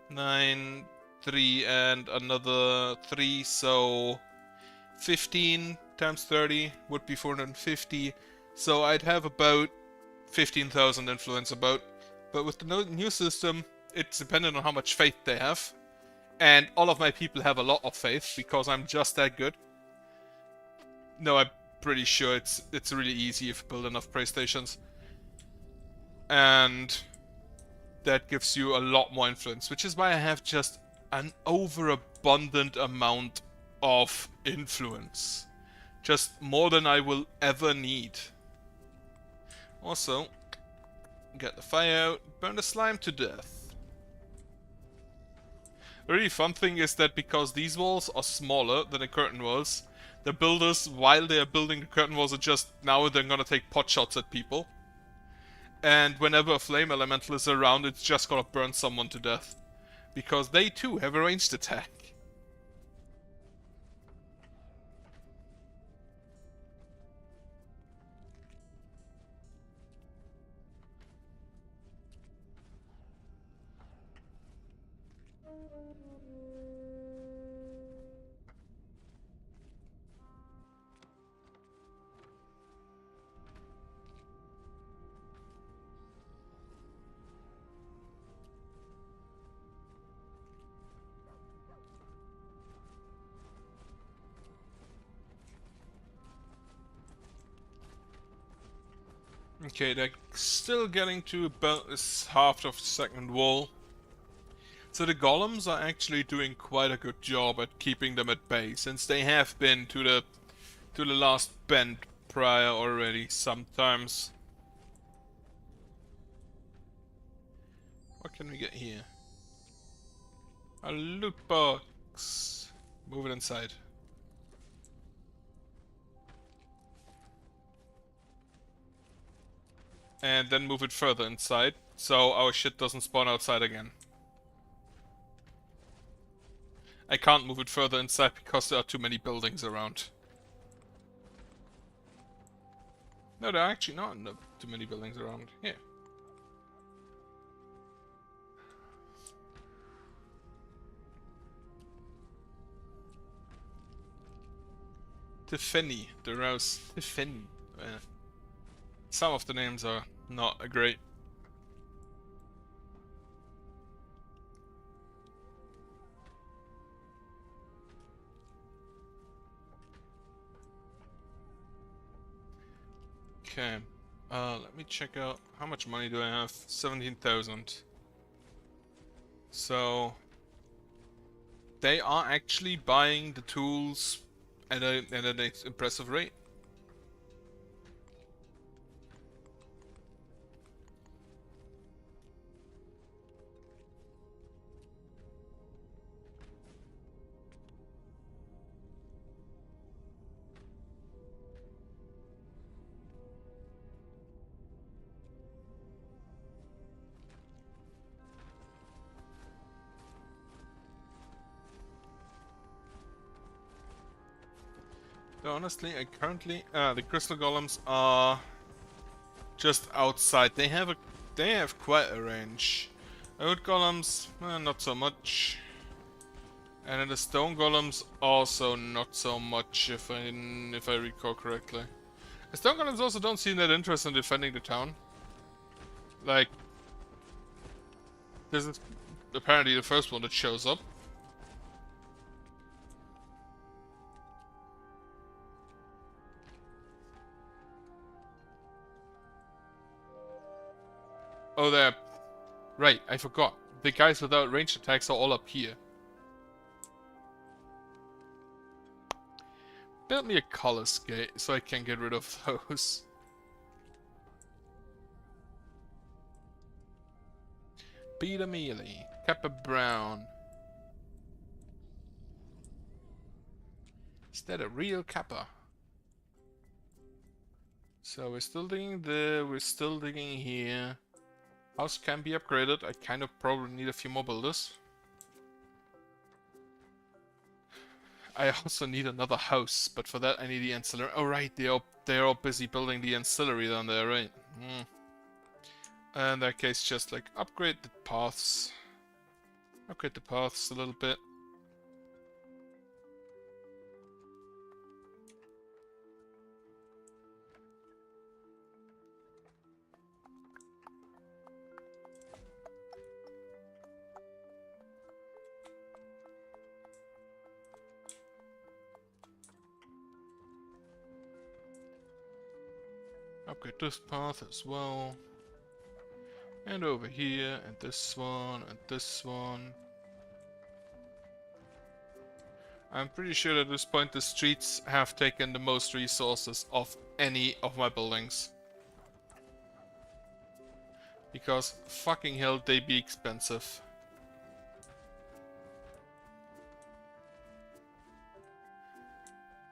9, 3 and another 3, so 15 times 30 would be 450. So I'd have about 15,000 influence about. But with the new system, it's dependent on how much faith they have. And all of my people have a lot of faith, because I'm just that good. No, I'm pretty sure it's really easy if you build enough prey stations. And that gives you a lot more influence, which is why I have just an overabundant amount of influence. Just more than I will ever need. Also, get the fire out, burn the slime to death. The really fun thing is that because these walls are smaller than the curtain walls, the builders, while they are building the curtain walls, are just now they're gonna take pot shots at people. And whenever a flame elemental is around, it's just gonna burn someone to death. Because they too have a ranged attack. Okay, they're still getting to about this half of the second wall. So the golems are actually doing quite a good job at keeping them at bay, since they have been to the last bend prior already sometimes. What can we get here? A loot box. Move it inside. And then move it further inside, so our shit doesn't spawn outside again. I can't move it further inside because there are too many buildings around. No, there are actually not too many buildings around. Here. Tiffany, the Rose Tiffany. Some of the names are not great. Okay, let me check out how much money do I have? 17,000. So they are actually buying the tools at an impressive rate. Though honestly, the crystal golems are just outside. They have quite a range. The wood golems, not so much. And then the stone golems also not so much, if I recall correctly. The stone golems also don't seem that interested in defending the town. Like, this is apparently the first one that shows up. Oh, there. Right, I forgot. The guys without ranged attacks are all up here. Build me a color skate so I can get rid of those. Peter Mealy, Kappa Brown. Is that a real Kappa? So we're still digging there, we're still digging here. House can be upgraded. I kind of probably need a few more builders. I also need another house, but for that I need the ancillary. Oh right, they're all busy building the ancillary down there, right? In that case, just like upgrade the paths. Upgrade the paths a little bit. Upgrade this path as well. And over here, and this one, and this one. I'm pretty sure at this point the streets have taken the most resources of any of my buildings. Because fucking hell, they be expensive.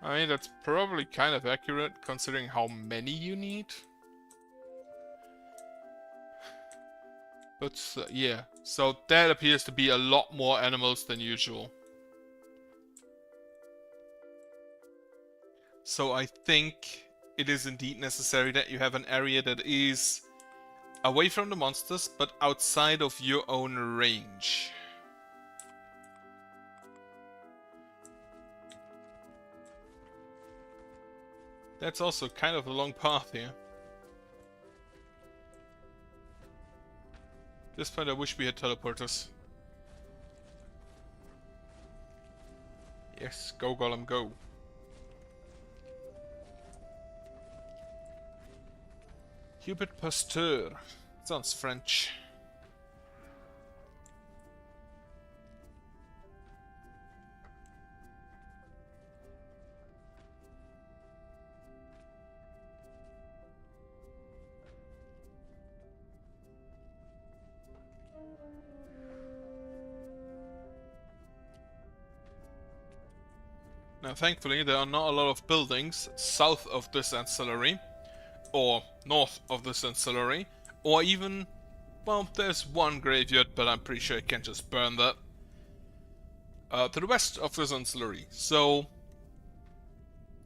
I mean, that's probably kind of accurate considering how many you need. But yeah, so that appears to be a lot more animals than usual. So I think it is indeed necessary that you have an area that is away from the monsters, but outside of your own range. That's also kind of a long path here. At this point I wish we had teleporters. Yes, go Golem, go. Hubert Pasteur. Sounds French. Now thankfully there are not a lot of buildings south of this ancillary, or north of this ancillary, or even, well, there's one graveyard, but I'm pretty sure I can just burn that. To the west of this ancillary, so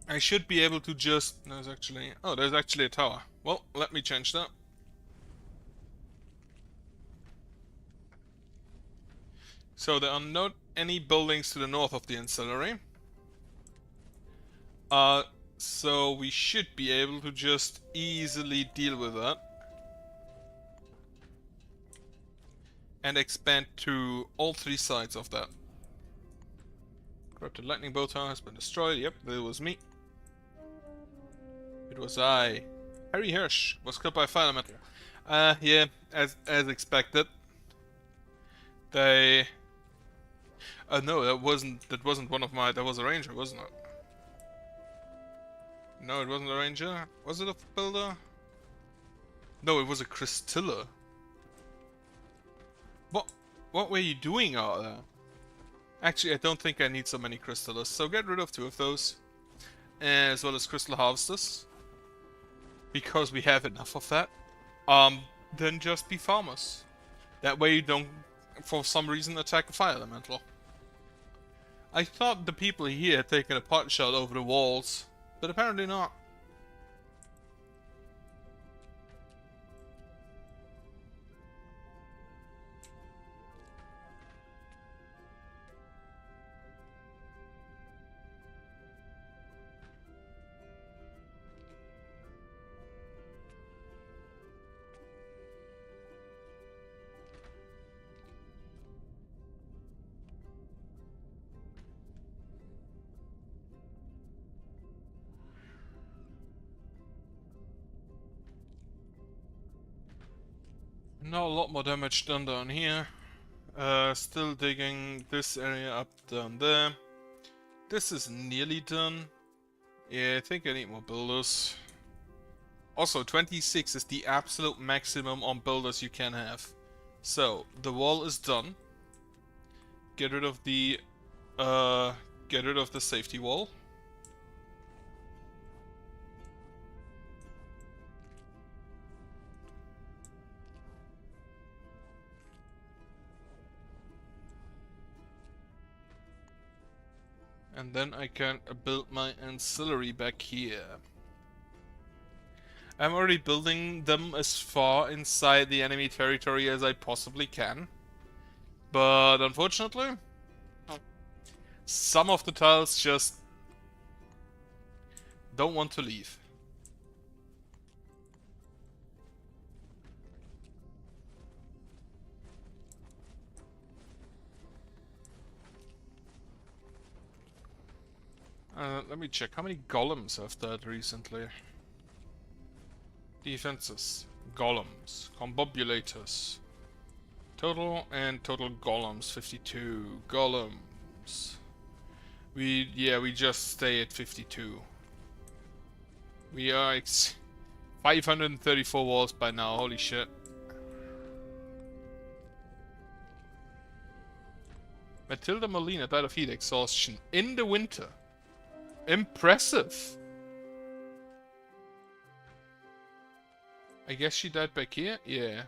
I should be able to just... there's actually a tower. Well, let me change that. So there are not any buildings to the north of the ancillary. So we should be able to just easily deal with that. And expand to all three sides of that. Corrupted lightning bow tower has been destroyed. Yep, that was me. It was I. Harry Hirsch was killed by fire elemental. Yeah, as expected. They... no, that wasn't one of my... that was a ranger, wasn't it? No, it wasn't a ranger. Was it a builder? No, it was a Crystilla. What were you doing out there? Actually, I don't think I need so many Crystallas, so get rid of 2 of those. As well as Crystal Harvesters. Because we have enough of that. Then just be farmers. That way you don't, for some reason, attack a fire elemental. I thought the people here had taken a pot shot over the walls, but apparently not. Not a lot more damage done down here. Still digging this area up down there. This is nearly done. Yeah, I think I need more builders. Also, 26 is the absolute maximum on builders you can have. So, the wall is done. Get rid of the safety wall. And then I can build my ancillary back here. I'm already building them as far inside the enemy territory as I possibly can. But unfortunately, some of the tiles just don't want to leave. Let me check. How many golems have died recently? Defenses. Golems. Combobulators. Total and total golems. 52. Golems. We just stay at 52. We are 534 walls by now. Holy shit. Matilda Molina died of heat exhaustion in the winter. Impressive. I guess she died back here? Yeah.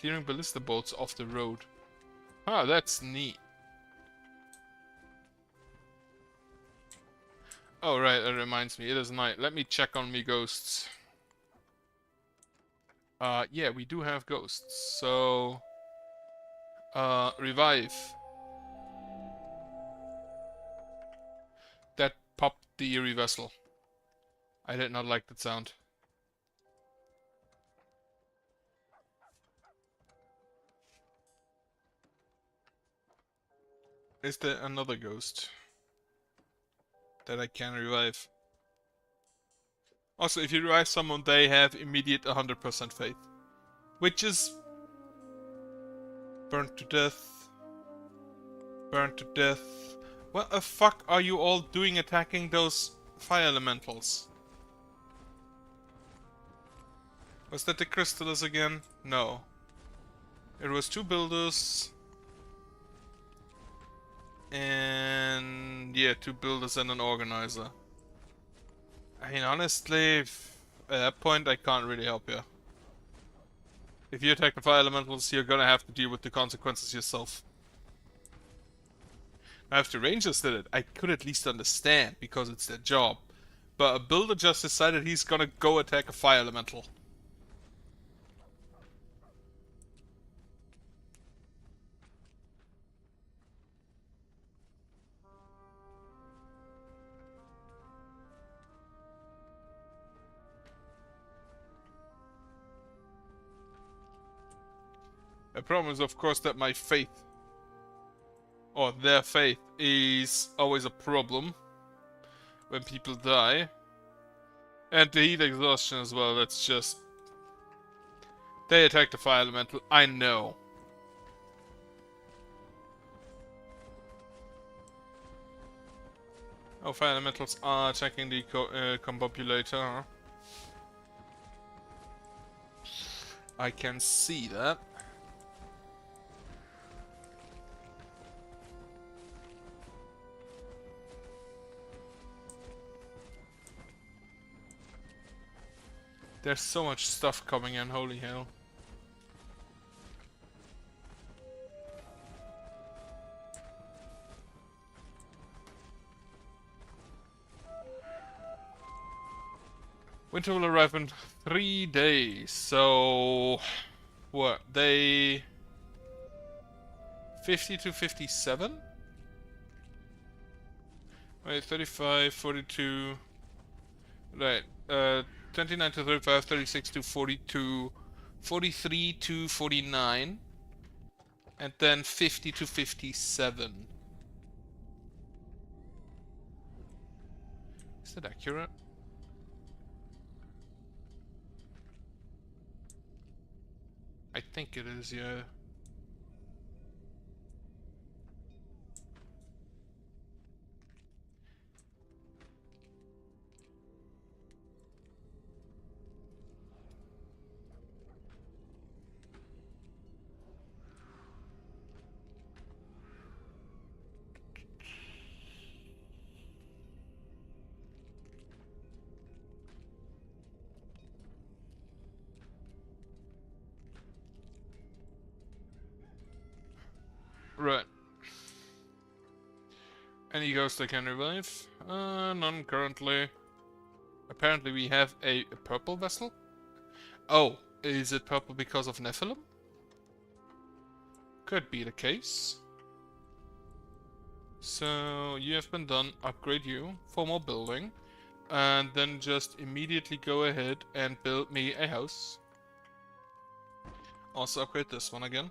Clearing ballista bolts off the road. Ah, that's neat. Oh, right, that reminds me. It is night. Let me check on me ghosts. Yeah, we do have ghosts. So... revive. That popped the eerie vessel. I did not like that sound. Is there another ghost that I can revive? Also, if you revive someone, they have immediate 100% faith. Which is... Burned to death. Burned to death. What the fuck are you all doing attacking those fire elementals? Was that the Crystallis again? No. It was 2 builders. And... yeah, 2 builders and an organizer. I mean, honestly, at that point I can't really help you. If you attack the fire elementals, you're gonna have to deal with the consequences yourself. Now, if the rangers did it, I could at least understand, because it's their job. But a builder just decided he's gonna go attack a fire elemental. The problem is, of course, that my faith, or their faith, is always a problem when people die. And the heat exhaustion as well, that's just... They attack the fire elemental, I know. Oh, fire elementals are attacking the combobulator, huh? I can see that. There's so much stuff coming in, holy hell. Winter will arrive in 3 days, so... What? They... 50 to 57? Wait, 35, 42... Right, 29 to 35, 36 to 42, 43 to 49, and then 50 to 57. Is that accurate? I think it is, yeah. Right. Any ghost I can revive? None currently. Apparently we have a purple vessel. Oh, is it purple because of Nephilim? Could be the case. So, you have been done. Upgrade you for more building. And then just immediately go ahead and build me a house. Also upgrade this one again.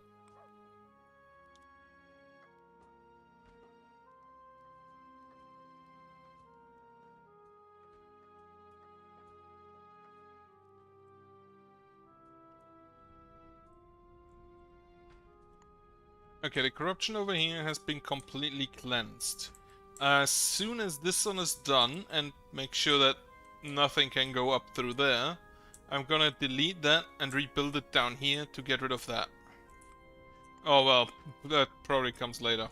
Okay, the corruption over here has been completely cleansed. As soon as this one is done, and make sure that nothing can go up through there, I'm gonna delete that and rebuild it down here to get rid of that. Oh well, that probably comes later.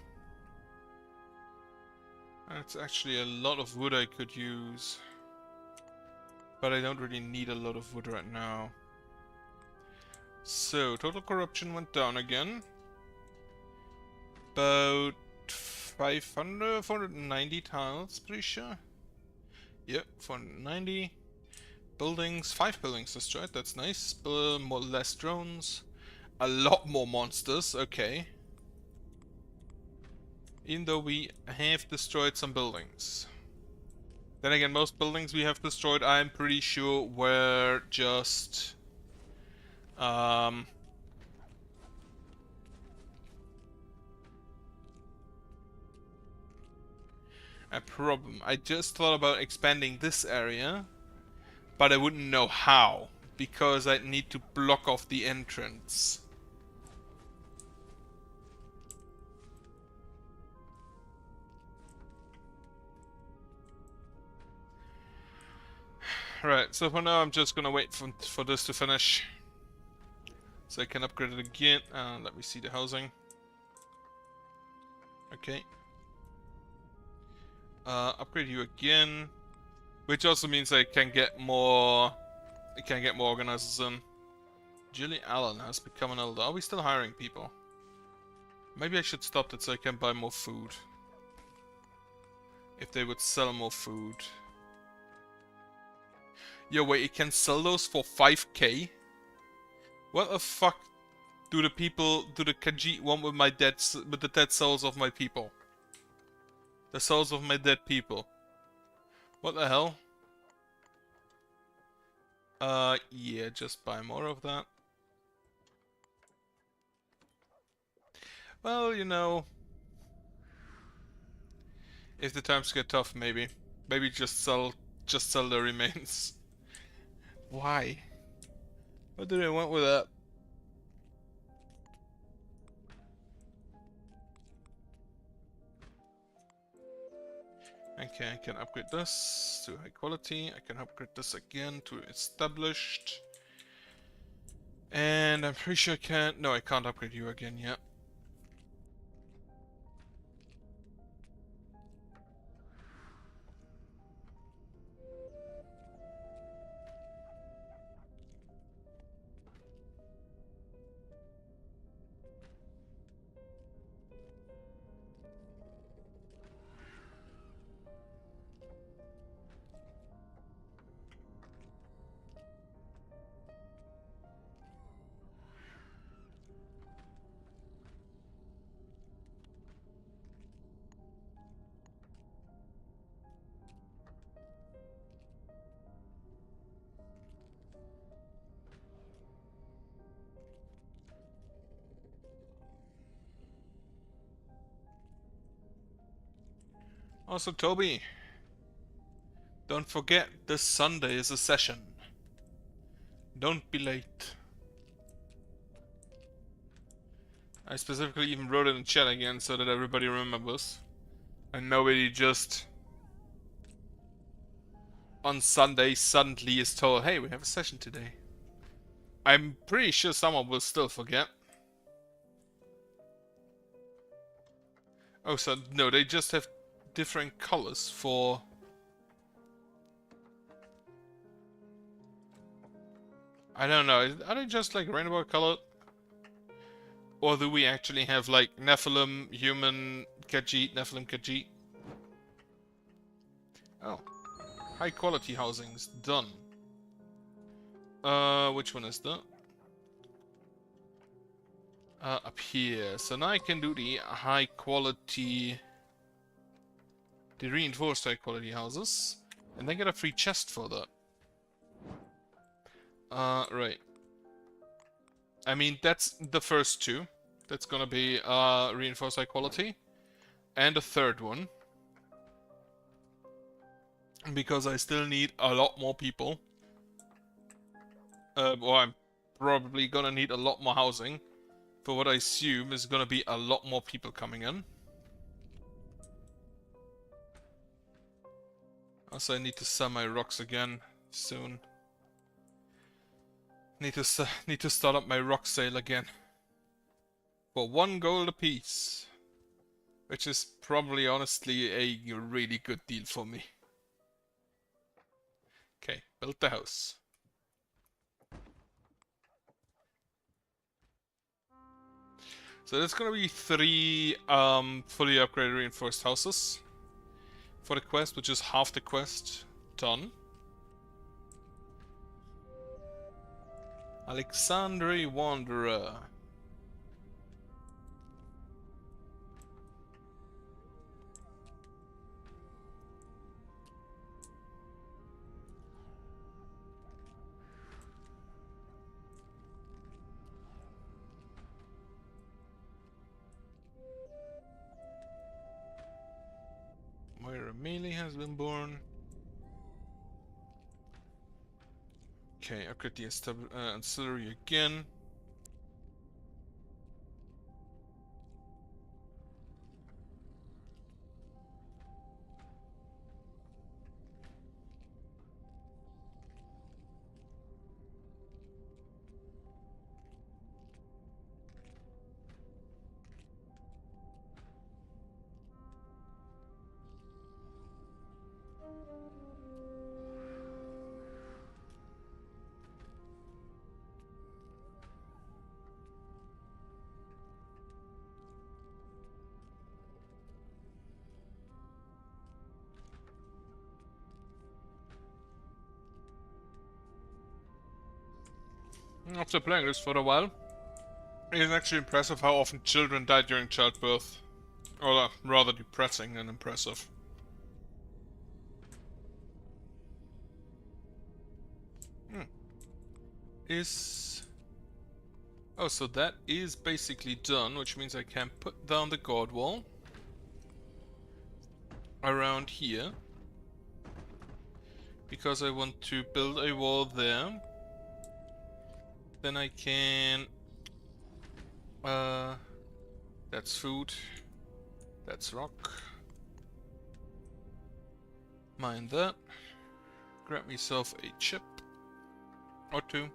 That's actually a lot of wood I could use. But I don't really need a lot of wood right now. So, total corruption went down again. About 500, 490 tiles, pretty sure. Yep, 490. Buildings, 5 buildings destroyed, that's nice. More less drones. A lot more monsters, okay. Even though we have destroyed some buildings. Then again, most buildings we have destroyed, I'm pretty sure, were just... a problem. I just thought about expanding this area, but I wouldn't know how, because I'd need to block off the entrance. Right, so for now I'm just gonna wait for this to finish. So I can upgrade it again. Let me see the housing. Okay. Upgrade you again. Which also means I can get more... I can get more organizers in. Julie Allen has become an elder. Are we still hiring people? Maybe I should stop that so I can buy more food. If they would sell more food. Yo, wait, it can sell those for 5k? What the fuck do the Khajiit want with with the dead souls of my people? The souls of my dead people. What the hell? Yeah, just buy more of that. Well, you know, if the times get tough, maybe just sell the remains. Why? What do they want with that? Okay, I can upgrade this to high quality. I can upgrade this again to established. And I'm pretty sure I can't... No, I can't upgrade you again yet. Also, Toby, don't forget this Sunday is a session. Don't be late. I specifically even wrote it in chat again so that everybody remembers. And nobody just on Sunday suddenly is told, hey, we have a session today. I'm pretty sure someone will still forget. Oh, so no, they just have different colors for... I don't know, are they just like rainbow colored? Or do we actually have like Nephilim, human, Khajiit, Nephilim, Khajiit? Oh. High quality housings, done. Which one is that? Up here. So now I can do the high quality... The reinforced high quality houses. And then get a free chest for that. Right. I mean, that's the first two. That's gonna be reinforced high quality. And a third one. Because I still need a lot more people. Well, I'm probably gonna need a lot more housing. For what I assume is gonna be a lot more people coming in. Also, I need to sell my rocks again soon. Need to start up my rock sale again. For 1 gold apiece. Which is probably honestly a really good deal for me. Okay, build the house. So there's gonna be 3 fully upgraded reinforced houses for the quest, which is half the quest done. Alexandre Wanderer. Moira Melee has been born. Okay, upgrade the ancillary again. After playing this for a while, it is actually impressive how often children die during childbirth. Or rather depressing than impressive. Is... Oh, so that is basically done, which means I can put down the guard wall around here. Because I want to build a wall there. Then I can... that's food. That's rock. Mine that. Grab myself a chip. Or 2.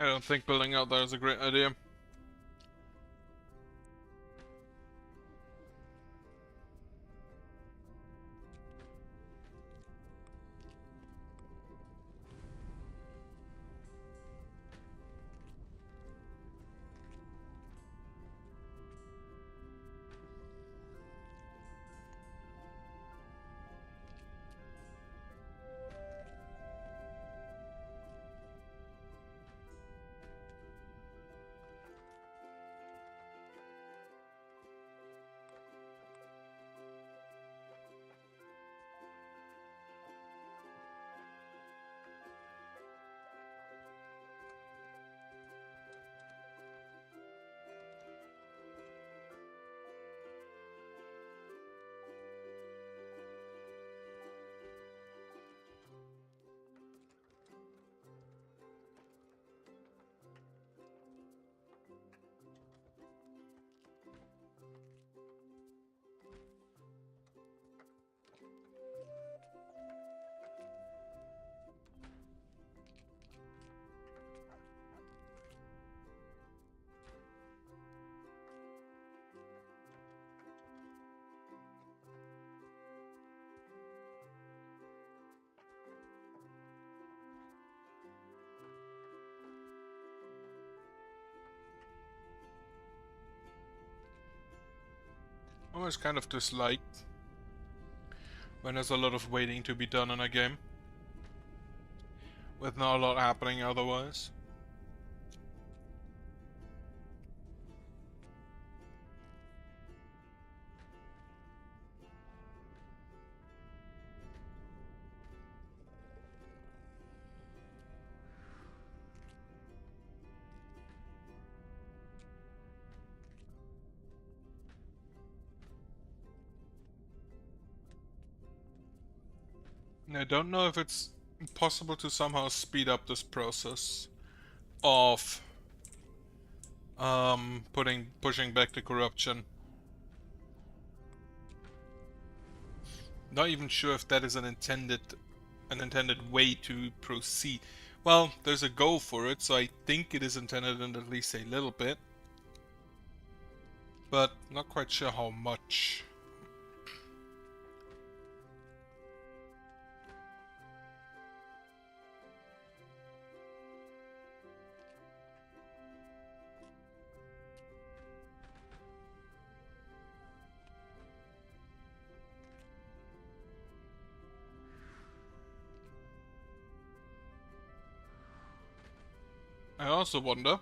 I don't think building out there is a great idea. always kind of disliked when there's a lot of waiting to be done in a game, with not a lot happening otherwise. I don't know if it's possible to somehow speed up this process of pushing back the corruption. Not even sure if that is an intended way to proceed. Well, there's a goal for it, so I think it is intended in at least a little bit, but not quite sure how much. I also wonder,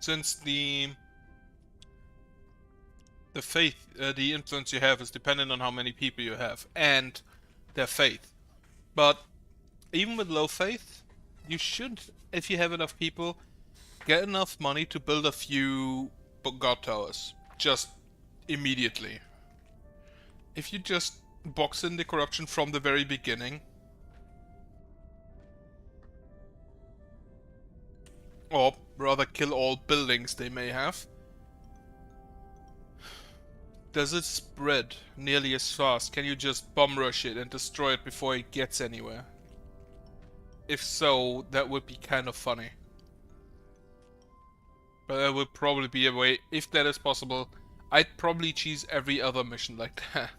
since the faith, the influence you have is dependent on how many people you have and their faith. But even with low faith, you should, if you have enough people, get enough money to build a few god towers. Just immediately. If you just box in the corruption from the very beginning, or rather kill all buildings they may have, does it spread nearly as fast? Can you just bomb rush it and destroy it before it gets anywhere? If so, that would be kind of funny. But that would probably be a way, if that is possible, I'd probably choose every other mission like that.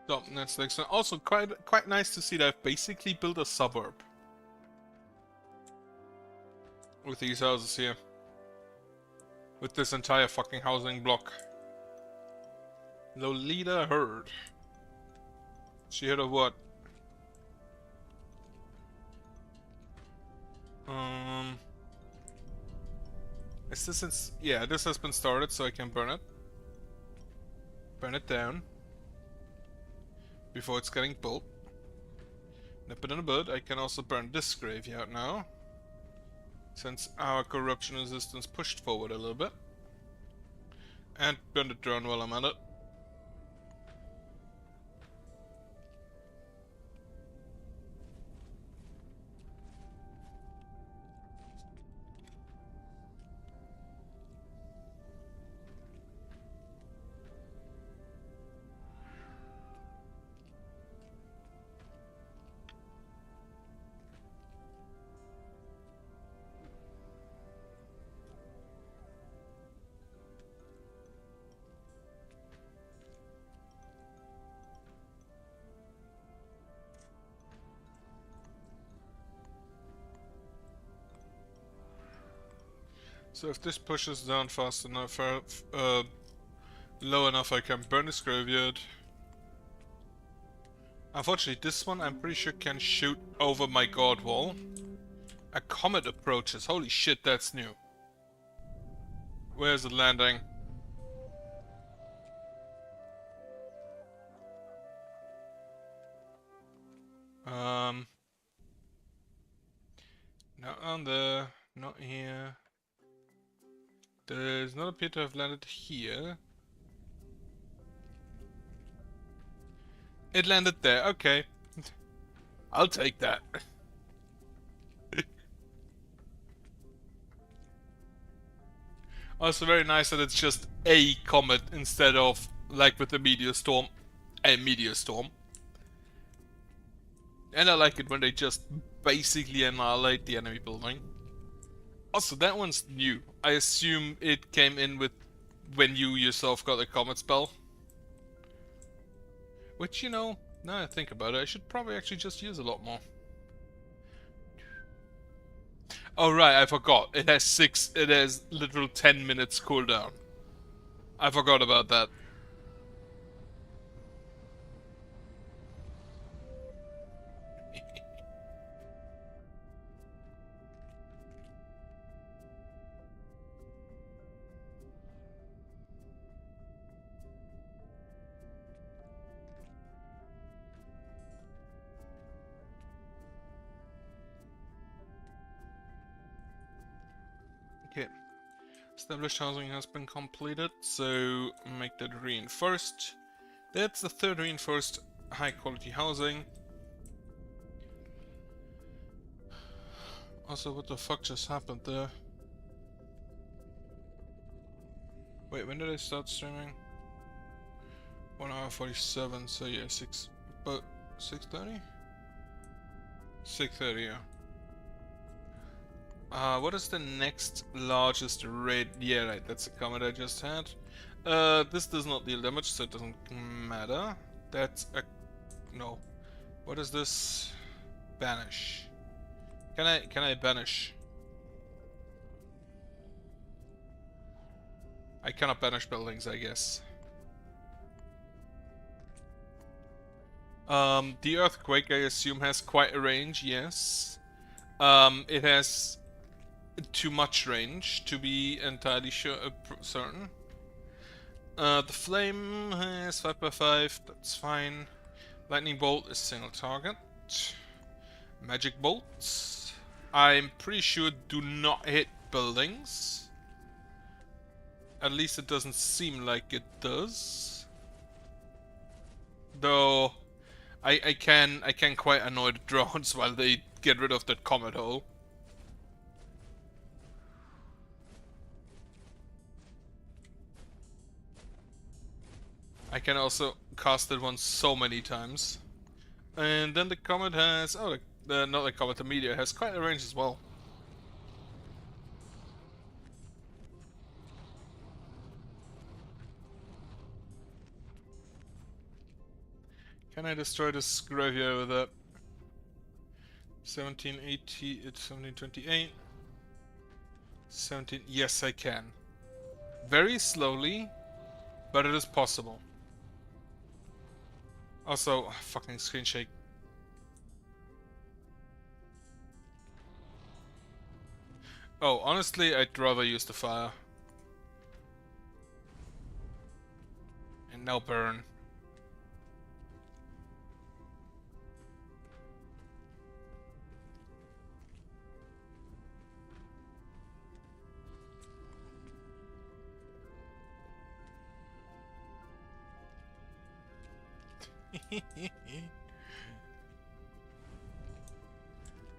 So, that's next one. Also, quite nice to see that I've basically built a suburb with these houses here. With this entire fucking housing block. Lolita heard. She heard of what? Is this yeah, this has been started, so I can burn it. Burn it down. Before it's getting built. Nip it in the bud. I can also burn this graveyard now. Since our corruption resistance pushed forward a little bit. And burn the drone while I'm at it. So if this pushes down fast enough, low enough, I can burn this graveyard. Unfortunately, this one I'm pretty sure can shoot over my god wall. A comet approaches. Holy shit, that's new. Where's it landing? Not on there, not here. Does not appear to have landed here. It landed there, okay. I'll take that. Also very nice that it's just a comet instead of, like with the meteor storm, a meteor storm. And I like it when they just basically annihilate the enemy building. Also, that one's new. I assume it came in with when you yourself got a comet spell. Which, you know, now I think about it, I should probably actually just use a lot more. Oh right, I forgot. It has literal 10 minutes cooldown. I forgot about that. Okay. Established housing has been completed, so make that reinforced. That's the third reinforced high quality housing. Also, what the fuck just happened there? Wait, when did I start streaming? 1 hour 47, so yeah, 6:30? 6:30, yeah. What is the next largest raid? Yeah, right, that's the comet I just had. This does not deal damage, so it doesn't matter. That's a... no. What is this? Banish. Can I banish? I cannot banish buildings, I guess. The earthquake, I assume, has quite a range, yes. It has too much range to be entirely sure, certain. The flame has 5x5, that's fine. Lightning bolt is single target. Magic bolts, I'm pretty sure do not hit buildings. At least it doesn't seem like it does. Though I can quite annoy the drones while they get rid of that comet hole. I can also cast it once so many times. And then the comet has... oh, not the comet, the meteor has quite a range as well. Can I destroy this graveyard with that? 1780, it's 1728. 17, yes I can. Very slowly, but it is possible. Also, fucking screen shake. Oh, honestly, I'd rather use the fire. And now burn.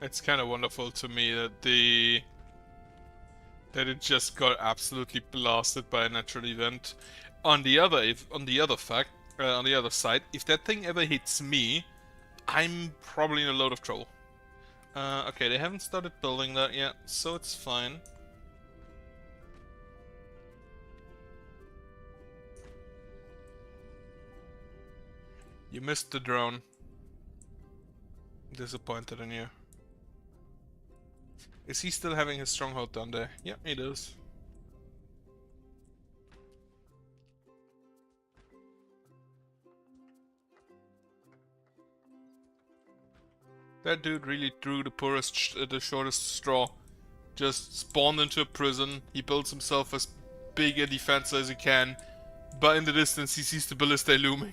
It's kind of wonderful to me that it just got absolutely blasted by a natural event. On the other side, if that thing ever hits me, I'm probably in a load of trouble. Okay, they haven't started building that yet, so it's fine. You missed the drone. Disappointed in you. Is he still having his stronghold down there? Yeah, he does. That dude really drew the shortest straw. Just spawned into a prison. He builds himself as big a defense as he can, but in the distance he sees the ballista looming.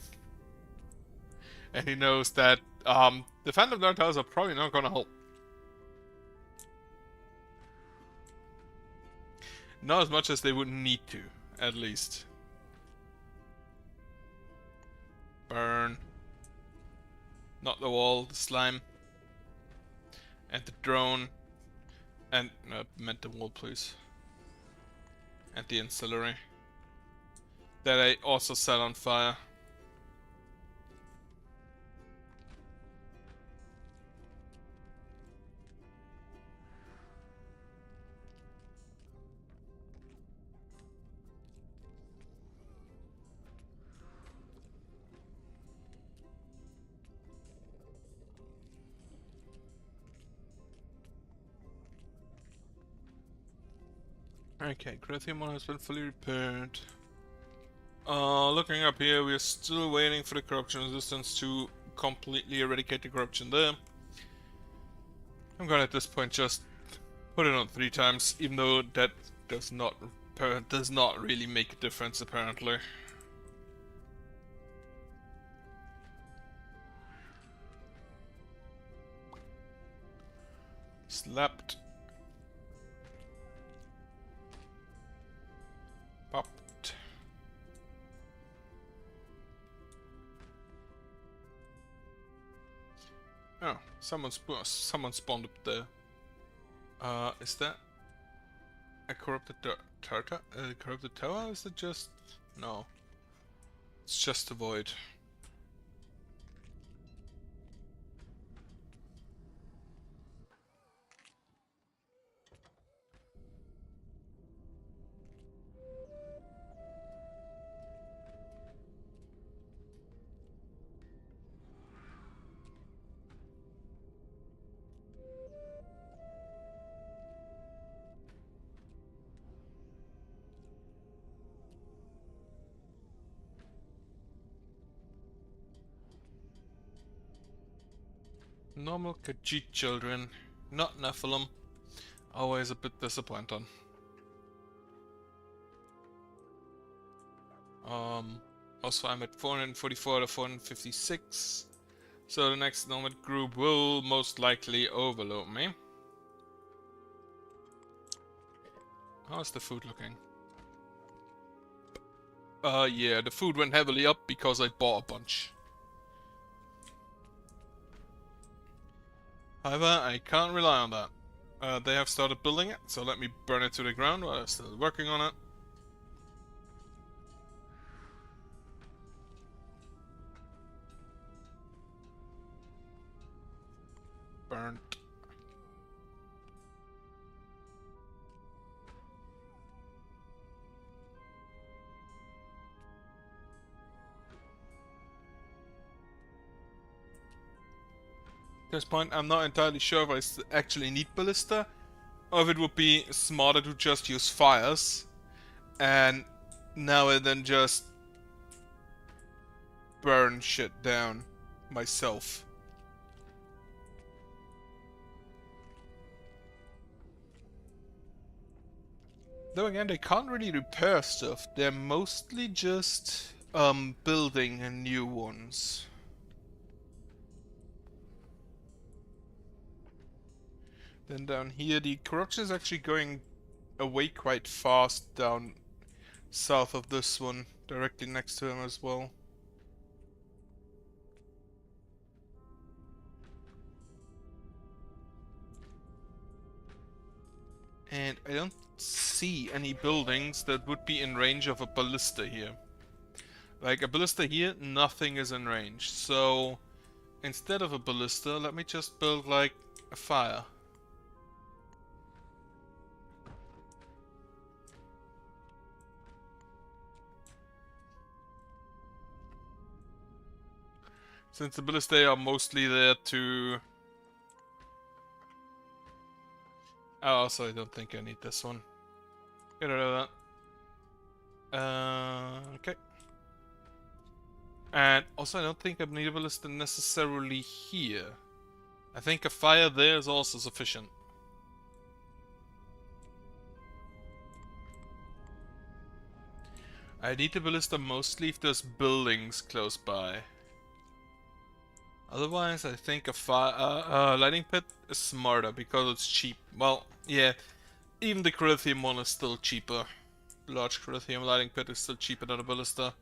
And he knows that the Phantom Dart Towers are probably not gonna help. Not as much as they would need to, at least. Burn. Not the wall, the slime. And the drone. And, meant the wall, please. And the ancillary. That I also set on fire. Okay, Corinthian one has been fully repaired. Looking up here, we are still waiting for the corruption resistance to completely eradicate the corruption there. I'm gonna at this point just put it on 3 times, even though that does not really make a difference apparently. Slapped. Popped. Oh, someone spawned up there. Is that a corrupted corrupted tower? Is it just... No. It's just a void. Normal Khajiit children, not Nephilim. Always a bit disappointing. Also I'm at 444 out of 456. So the next nomad group will most likely overload me. How's the food looking? Yeah, the food went heavily up because I bought a bunch. However, I can't rely on that. They have started building it, so let me burn it to the ground while I'm still working on it. Burnt. At this point, I'm not entirely sure if I actually need ballista, or if it would be smarter to just use fires, and now and then just burn shit down myself. Though again, they can't really repair stuff. They're mostly just building new ones. Then down here, the corruption is actually going away quite fast down south of this one, directly next to him as well. And I don't see any buildings that would be in range of a ballista here. Like a ballista here, nothing is in range. So instead of a ballista, let me just build like a fire. Since the ballistae are mostly there to... Oh, also I don't think I need this one. Get rid of that. Okay. And also I don't think I need a ballista necessarily here. I think a fire there is also sufficient. I need a ballista mostly if there's buildings close by. Otherwise, I think a lightning pit is smarter because it's cheap. Well, yeah, even the Corinthian one is still cheaper. Large Corinthian lightning pit is still cheaper than a ballista.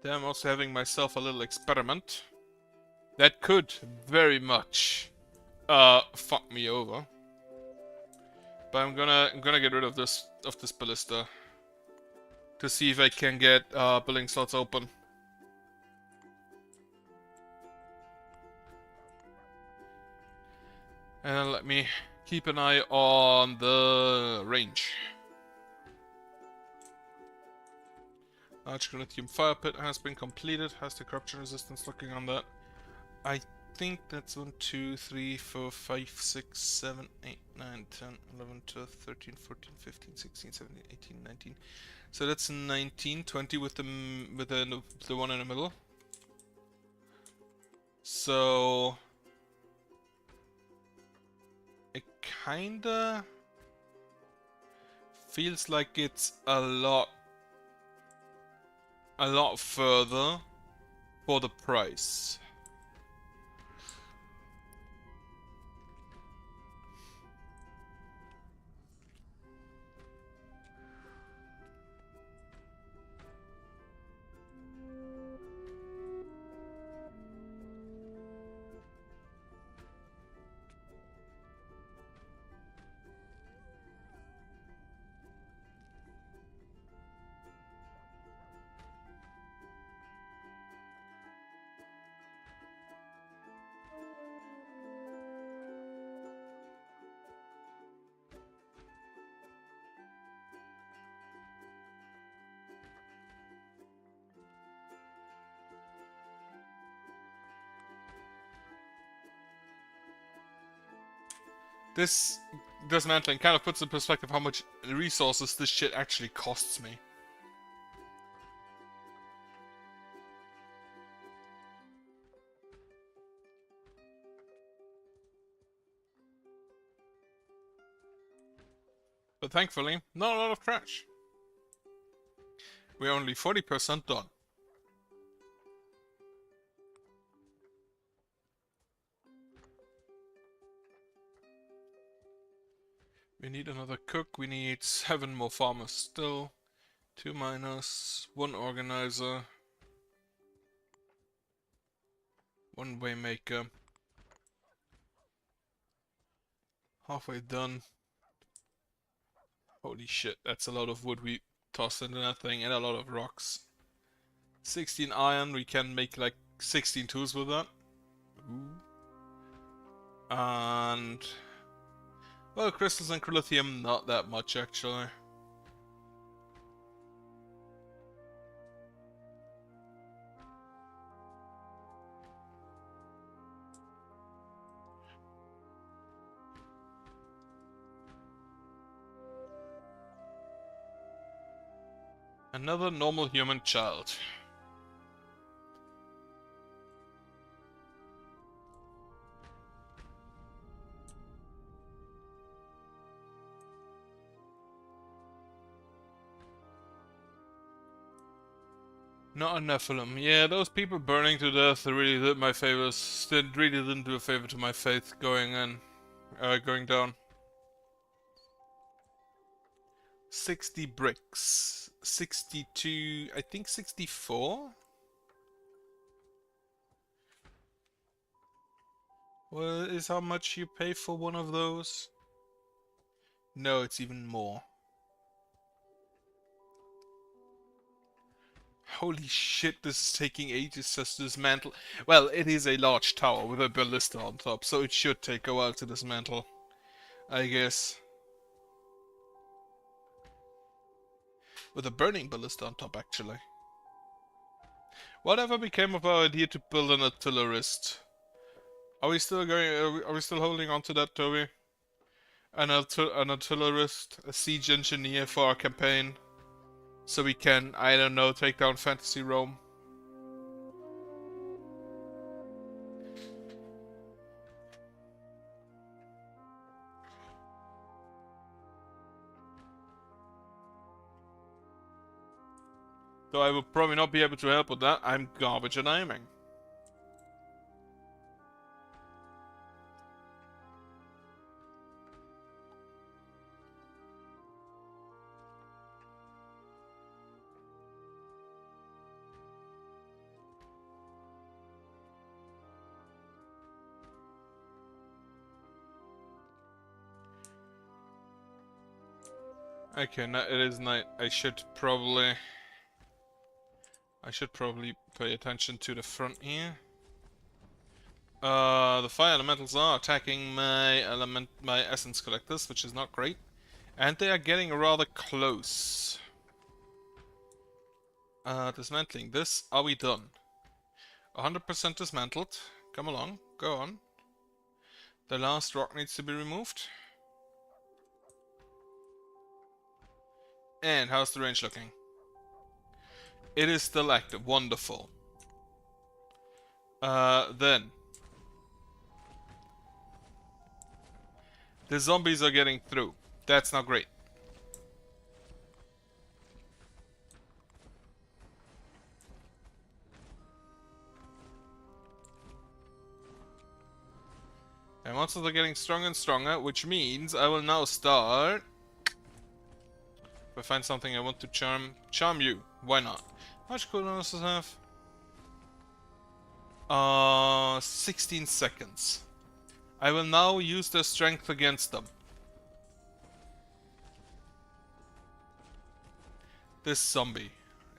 Then I'm also having myself a little experiment that could very much fuck me over. But I'm gonna get rid of this ballista to see if I can get building slots open. And let me keep an eye on the range. Archer lithium fire pit has been completed. Has the corruption resistance looking on that? I think that's 1, 2, 3, 4, 5, 6, 7, 8, 9, 10, 11, 12, 13, 14, 15, 16, 17, 18, 19. So that's 19, 20 with the one in the middle. So it kinda feels like it's a lot further for the price. This dismantling kind of puts in perspective how much resources this shit actually costs me. But thankfully, not a lot of trash. We're only 40% done. We need another cook, we need 7 more farmers still. 2 miners, 1 organizer, 1 waymaker. Halfway done. Holy shit, that's a lot of wood we tossed into that thing and a lot of rocks. 16 iron, we can make like 16 tools with that. Ooh. And well, crystals and lithium, not that much actually. Another normal human child. Not a Nephilim. Yeah, those people burning to death really did my favors. Really didn't do a favor to my faith going down. 60 bricks. 62, I think 64? Well, is how much you pay for one of those? No, it's even more. Holy shit, this is taking ages just to dismantle. Well, it is a large tower with a ballista on top, so it should take a while to dismantle, I guess. With a burning ballista on top, actually. Whatever became of our idea to build an artillerist? Are we still going? Are we still holding on to that, Toby? An artillerist, a siege engineer for our campaign, so we can, I don't know, take down Fantasy Rome. Though I will probably not be able to help with that. I'm garbage at aiming. Okay, now it is night. I should probably pay attention to the front here. The fire elementals are attacking my essence collectors, which is not great. And they are getting rather close. Dismantling this. Are we done? 100% dismantled. Come along. Go on. The last rock needs to be removed. And how's the range looking? It is still active. Wonderful. Then. The zombies are getting through. That's not great. And monsters are getting stronger and stronger, which means I will now start... If I find something I want to charm you. Why not? How much cooldown does this have? 16 seconds. I will now use their strength against them. This zombie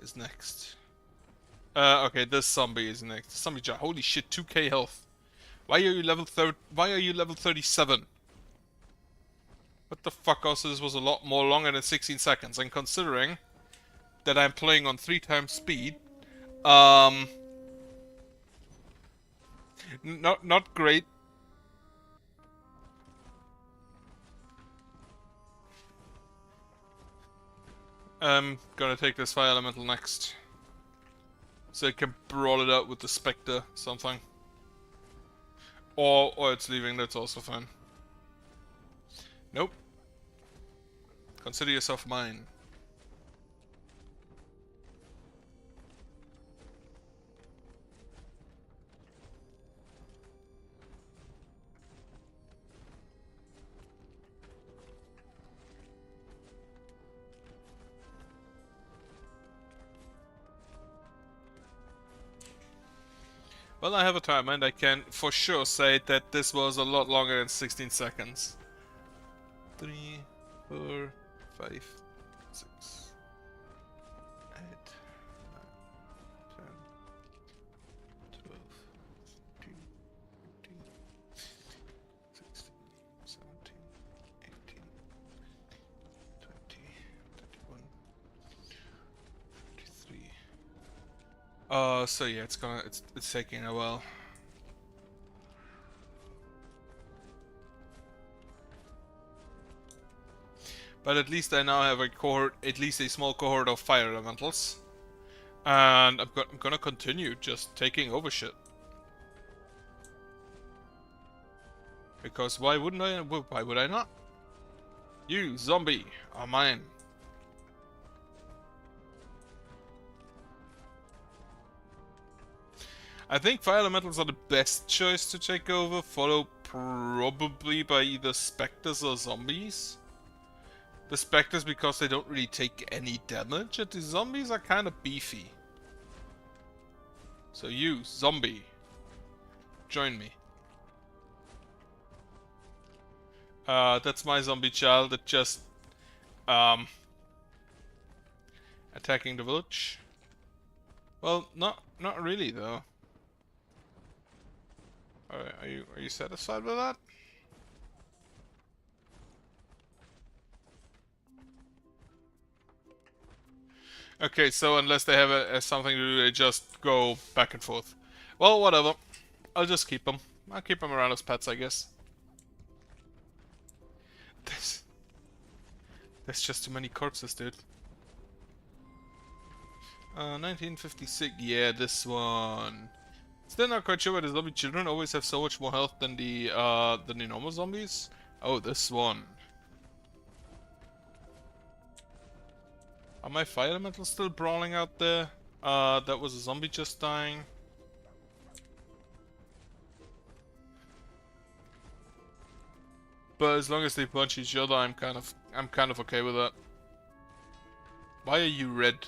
is next. Okay, this zombie is next. Zombie jar. Holy shit, 2k health. Why are you level 37? What the fuck? Also, this was a lot more longer than 16 seconds. And considering that I'm playing on 3 times speed, not great. I'm gonna take this fire elemental next, so I can brawl it out with the Spectre something. Or it's leaving, that's also fine. Nope. Consider yourself mine. Well, I have a timer and I can for sure say that this was a lot longer than 16 seconds. 3, 4, 5, 6, 8, 9, 10, 12, 13, 14, 16, 17, 18, 20, 21, 23. So yeah, it's taking a while. But at least I now have a cohort, at least a small cohort of fire elementals. And I'm gonna continue just taking over shit. Because why wouldn't I? Why would I not? You, zombie, are mine. I think fire elementals are the best choice to take over, followed probably by either specters or zombies. The specters because they don't really take any damage, and the zombies are kind of beefy. So you, zombie, join me. That's my zombie child that just attacking the village. Well, not really though. Are you satisfied with that? Okay, so unless they have something to do, they just go back and forth. Well, whatever. I'll just keep them. I'll keep them around as pets, I guess. There's just too many corpses, dude. 1956. Yeah, this one. Still not quite sure why the zombie children always have so much more health than the normal zombies. Oh, this one. Are my fire elementals still brawling out there? That was a zombie just dying. But as long as they punch each other, I'm kind of okay with that. Why are you red?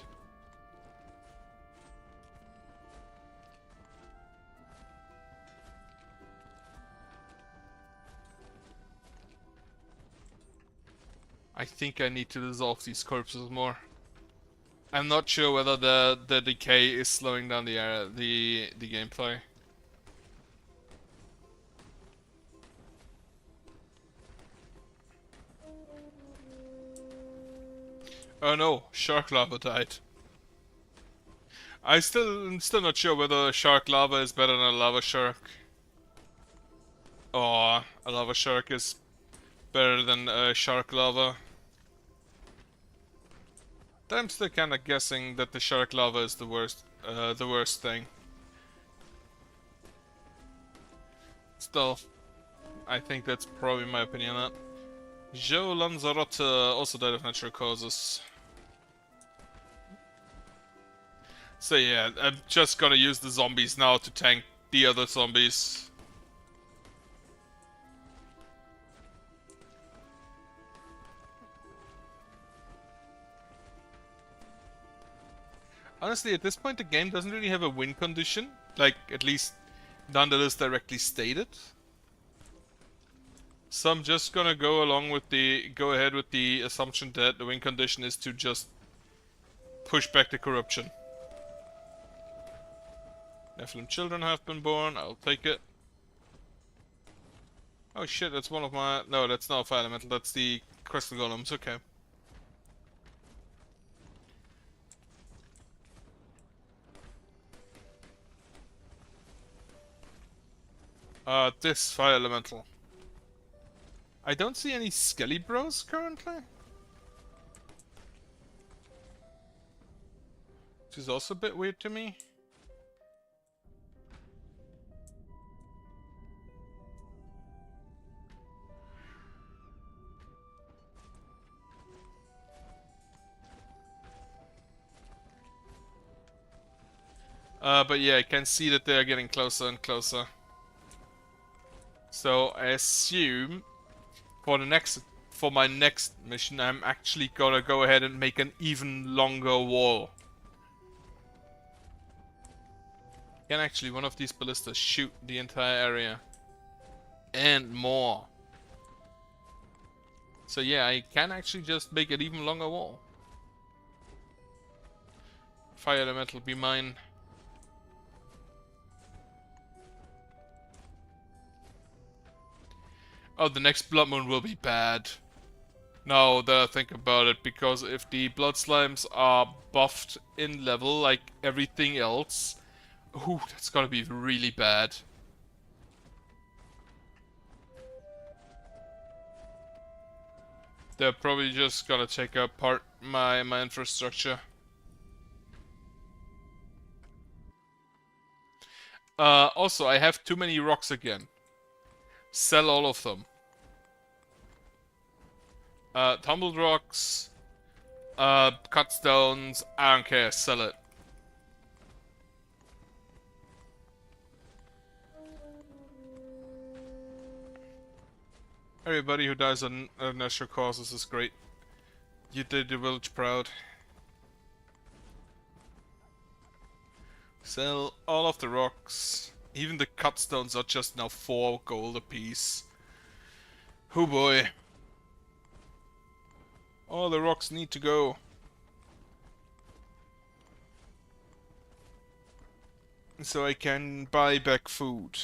I think I need to dissolve these corpses more. I'm not sure whether the decay is slowing down the gameplay. Oh no, shark lava died. I'm still not sure whether a shark lava is better than a lava shark. Or a lava shark is better than a shark lava. I'm still kinda guessing that the shark lava is the worst thing. Still, I think that's probably my opinion on that. Joe Lanzarote also died of natural causes. So yeah, I'm just gonna use the zombies now to tank the other zombies. Honestly, at this point the game doesn't really have a win condition. Like, at least none that is directly stated. So I'm just gonna go ahead with the assumption that the win condition is to just push back the corruption. Nephilim children have been born, I'll take it. Oh shit, that's one of my... No, that's not a fire elemental, that's the crystal golems, okay. This fire elemental. I don't see any Skelly Bros currently. Which is also a bit weird to me. But yeah, I can see that they're getting closer and closer. So I assume for my next mission, I'm actually gonna go ahead and make an even longer wall. Can actually one of these ballistas shoot the entire area and more? So yeah, I can actually just make an even longer wall. Fire elemental be mine. Oh, the next Blood Moon will be bad. Now that I think about it, because if the Blood Slimes are buffed in level like everything else, ooh, that's gonna be really bad. They're probably just gonna take apart my infrastructure. Also, I have too many rocks again. Sell all of them. Tumbled rocks, cut stones, I don't care, sell it. Everybody who dies on natural causes is great. You did the village proud. Sell all of the rocks. Even the cut stones are just now 4 gold apiece. Oh boy. All the rocks need to go. So I can buy back food.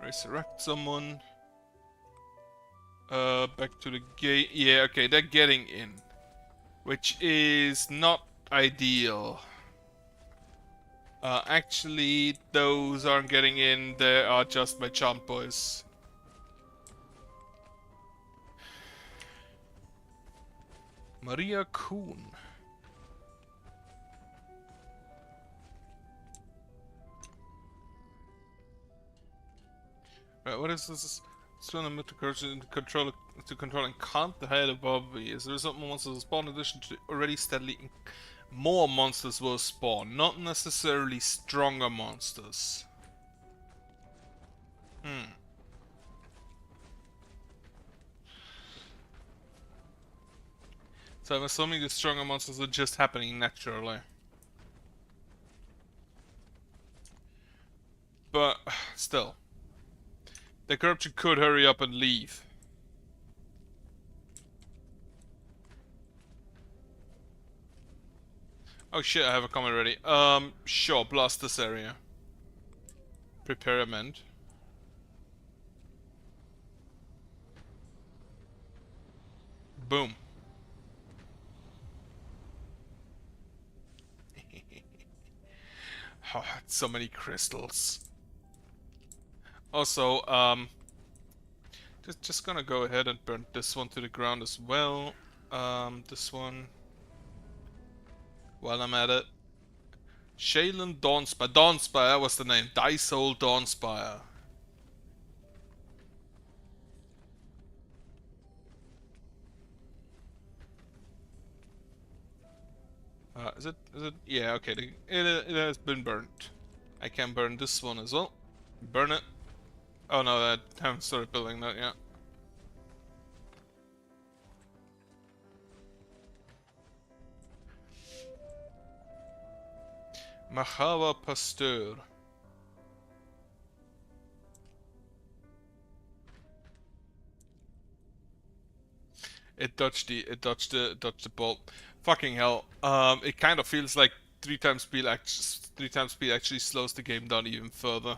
Resurrect someone. Back to the gate. Yeah, okay, they're getting in. Which is not ideal. Actually, those aren't getting in, they are just my chant boys. Maria Kuhn. Right, what is this? Swim to control and count the head above me. As a result, more monsters will spawn in addition to already steadily more monsters will spawn, not necessarily stronger monsters. So I'm assuming the stronger monsters are just happening naturally. But still, the corruption could hurry up and leave. Oh shit, I have a comment ready. Sure, blast this area. Prepare amend. Boom. Oh, so many crystals. Also, just gonna go ahead and burn this one to the ground as well. This one. While I'm at it. Shaylin Dawnspire. Dawnspire, that was the name. Disoul Dawnspire. Is it? Yeah, okay. It has been burnt. I can burn this one as well. Burn it. Oh no, I haven't started building that yet. Mahava Pasteur. It dodged the bolt. Fucking hell. It kind of feels like 3 times speed actually slows the game down even further.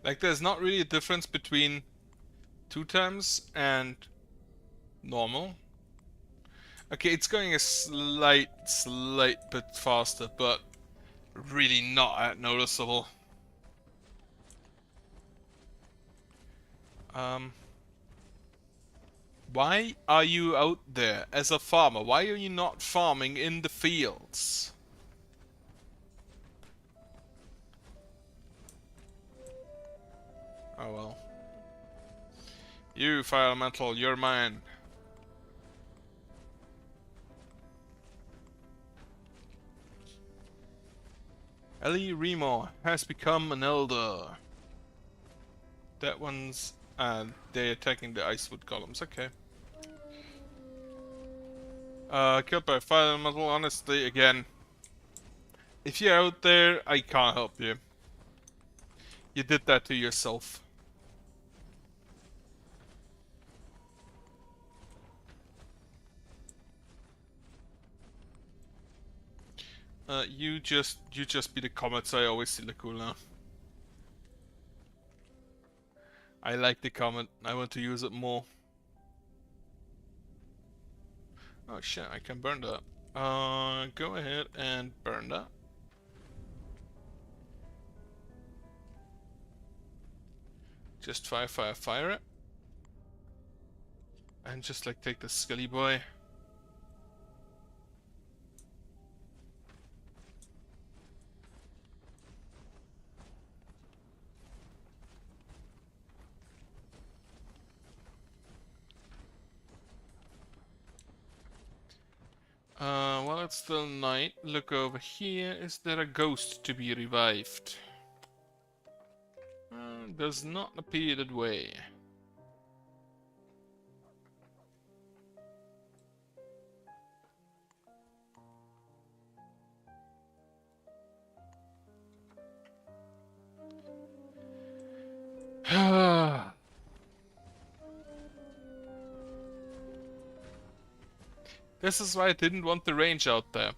Like, there's not really a difference between 2 times and normal. Okay, it's going a slight bit faster, but really not that noticeable. Why are you out there as a farmer? Why are you not farming in the fields? Oh well. You, Fire Elemental, you're mine. Ellie Remo has become an elder. That one's... they're attacking the Icewood columns, okay. Killed by a Fire Elemental, honestly, again. If you're out there, I can't help you. You did that to yourself. You just be the comets. I always see the cooldown. I like the comet. I want to use it more. Oh shit, I can burn that. Go ahead and burn that. Just fire it. And just like take the Skelly boy. While it's still night, look over here. Is there a ghost to be revived? Does not appear that way. This is why I didn't want the range out there.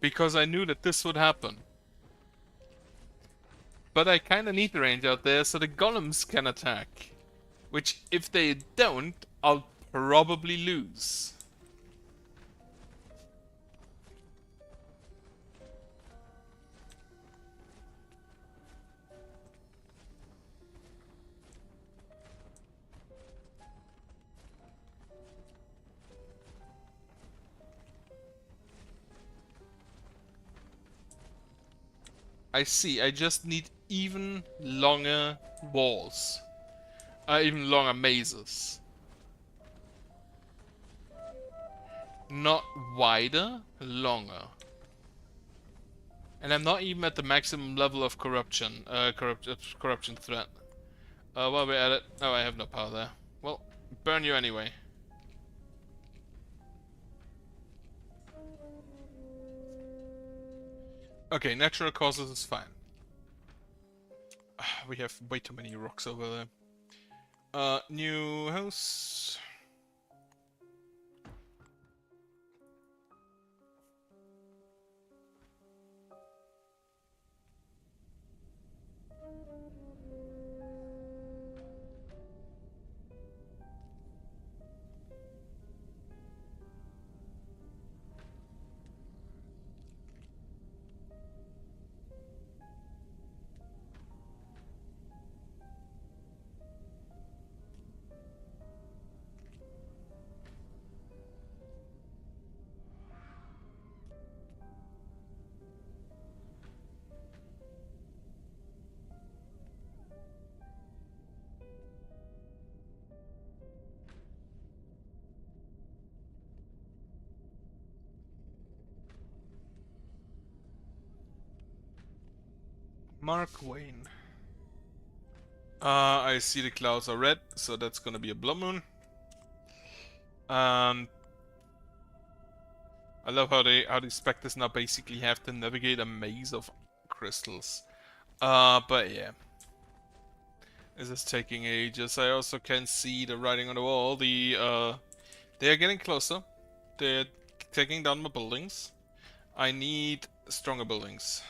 Because I knew that this would happen. But I kinda need the range out there so the golems can attack. Which, if they don't, I'll probably lose. I see, I just need even longer walls. Even longer mazes. Not wider, longer. And I'm not even at the maximum level of corruption, corruption threat. While we're at it, oh, I have no power there. Well, burn you anyway. Okay, natural causes is fine. We have way too many rocks over there. New house. Mark Wayne. I see the clouds are red, so that's gonna be a blood moon. I love how the specters now basically have to navigate a maze of crystals. But yeah. This is taking ages. I also can see the writing on the wall. They are getting closer. They're taking down my buildings. I need stronger buildings,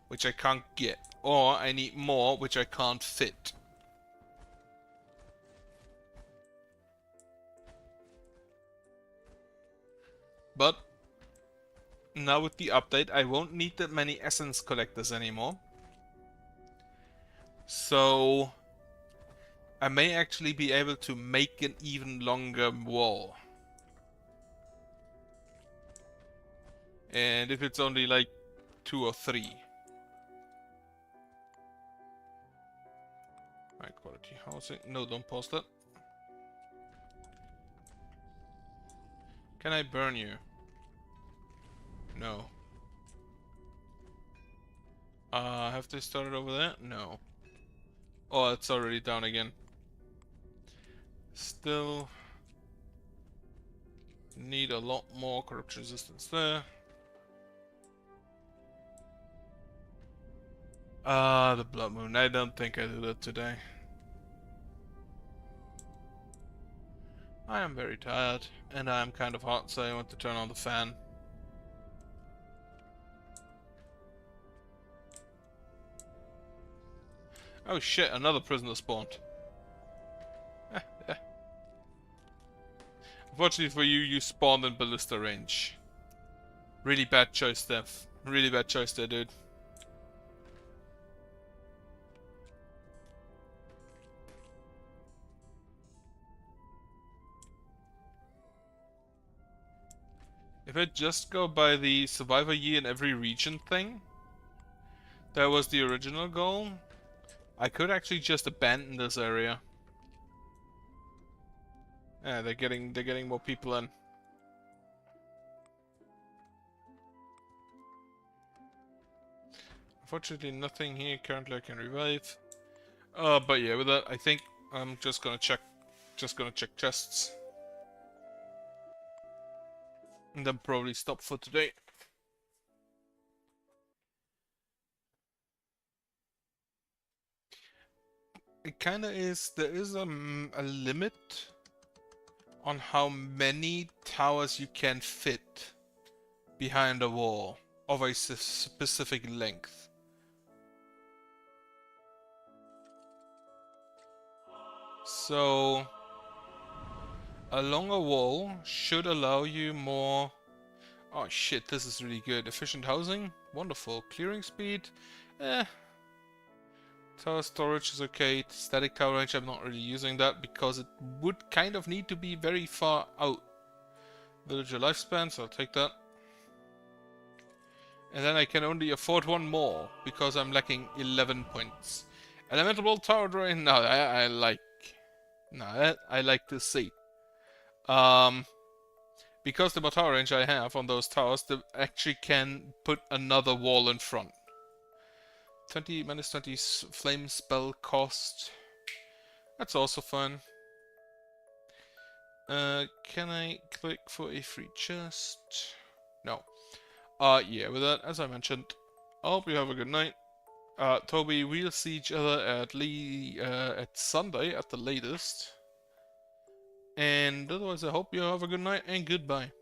which I can't get. Or I need more, which I can't fit. But now with the update, I won't need that many essence collectors anymore. So I may actually be able to make an even longer wall. And if it's only like 2 or 3. High quality housing. No, don't pause that. Can I burn you? No. Have they started over there? No. Oh, it's already down again. Still need a lot more corruption resistance there. The blood moon. I don't think I do that today. I am very tired, and I am kind of hot, so I want to turn on the fan. Oh shit, another prisoner spawned. Unfortunately for you, you spawned in ballista range. Really bad choice, Steph. Really bad choice there, dude. If I just go by the survivor year in every region thing, that was the original goal, I could actually just abandon this area. Yeah, they're getting more people in. Unfortunately, nothing here currently I can revive. But yeah, with that, I think I'm just gonna check chests, and then probably stop for today. It kinda is. There is a limit on how many towers you can fit behind a wall of a specific length. So a longer wall should allow you more. Oh shit, this is really good. Efficient housing, wonderful. Clearing speed, eh. Tower storage is okay. Static tower range, I'm not really using that because it would kind of need to be very far out. Villager lifespan, so I'll take that. And then I can only afford one more because I'm lacking 11 points. Elemental Bolt Tower Drain, no, I like. No, that I like to see. Because the tower range I have on those towers, they actually can put another wall in front. 20 minus 20 flame spell cost. That's also fun. Can I click for a free chest? No. Yeah, with that, as I mentioned, I hope you have a good night. Toby, we'll see each other at Sunday at the latest. And otherwise, I hope you have a good night and goodbye.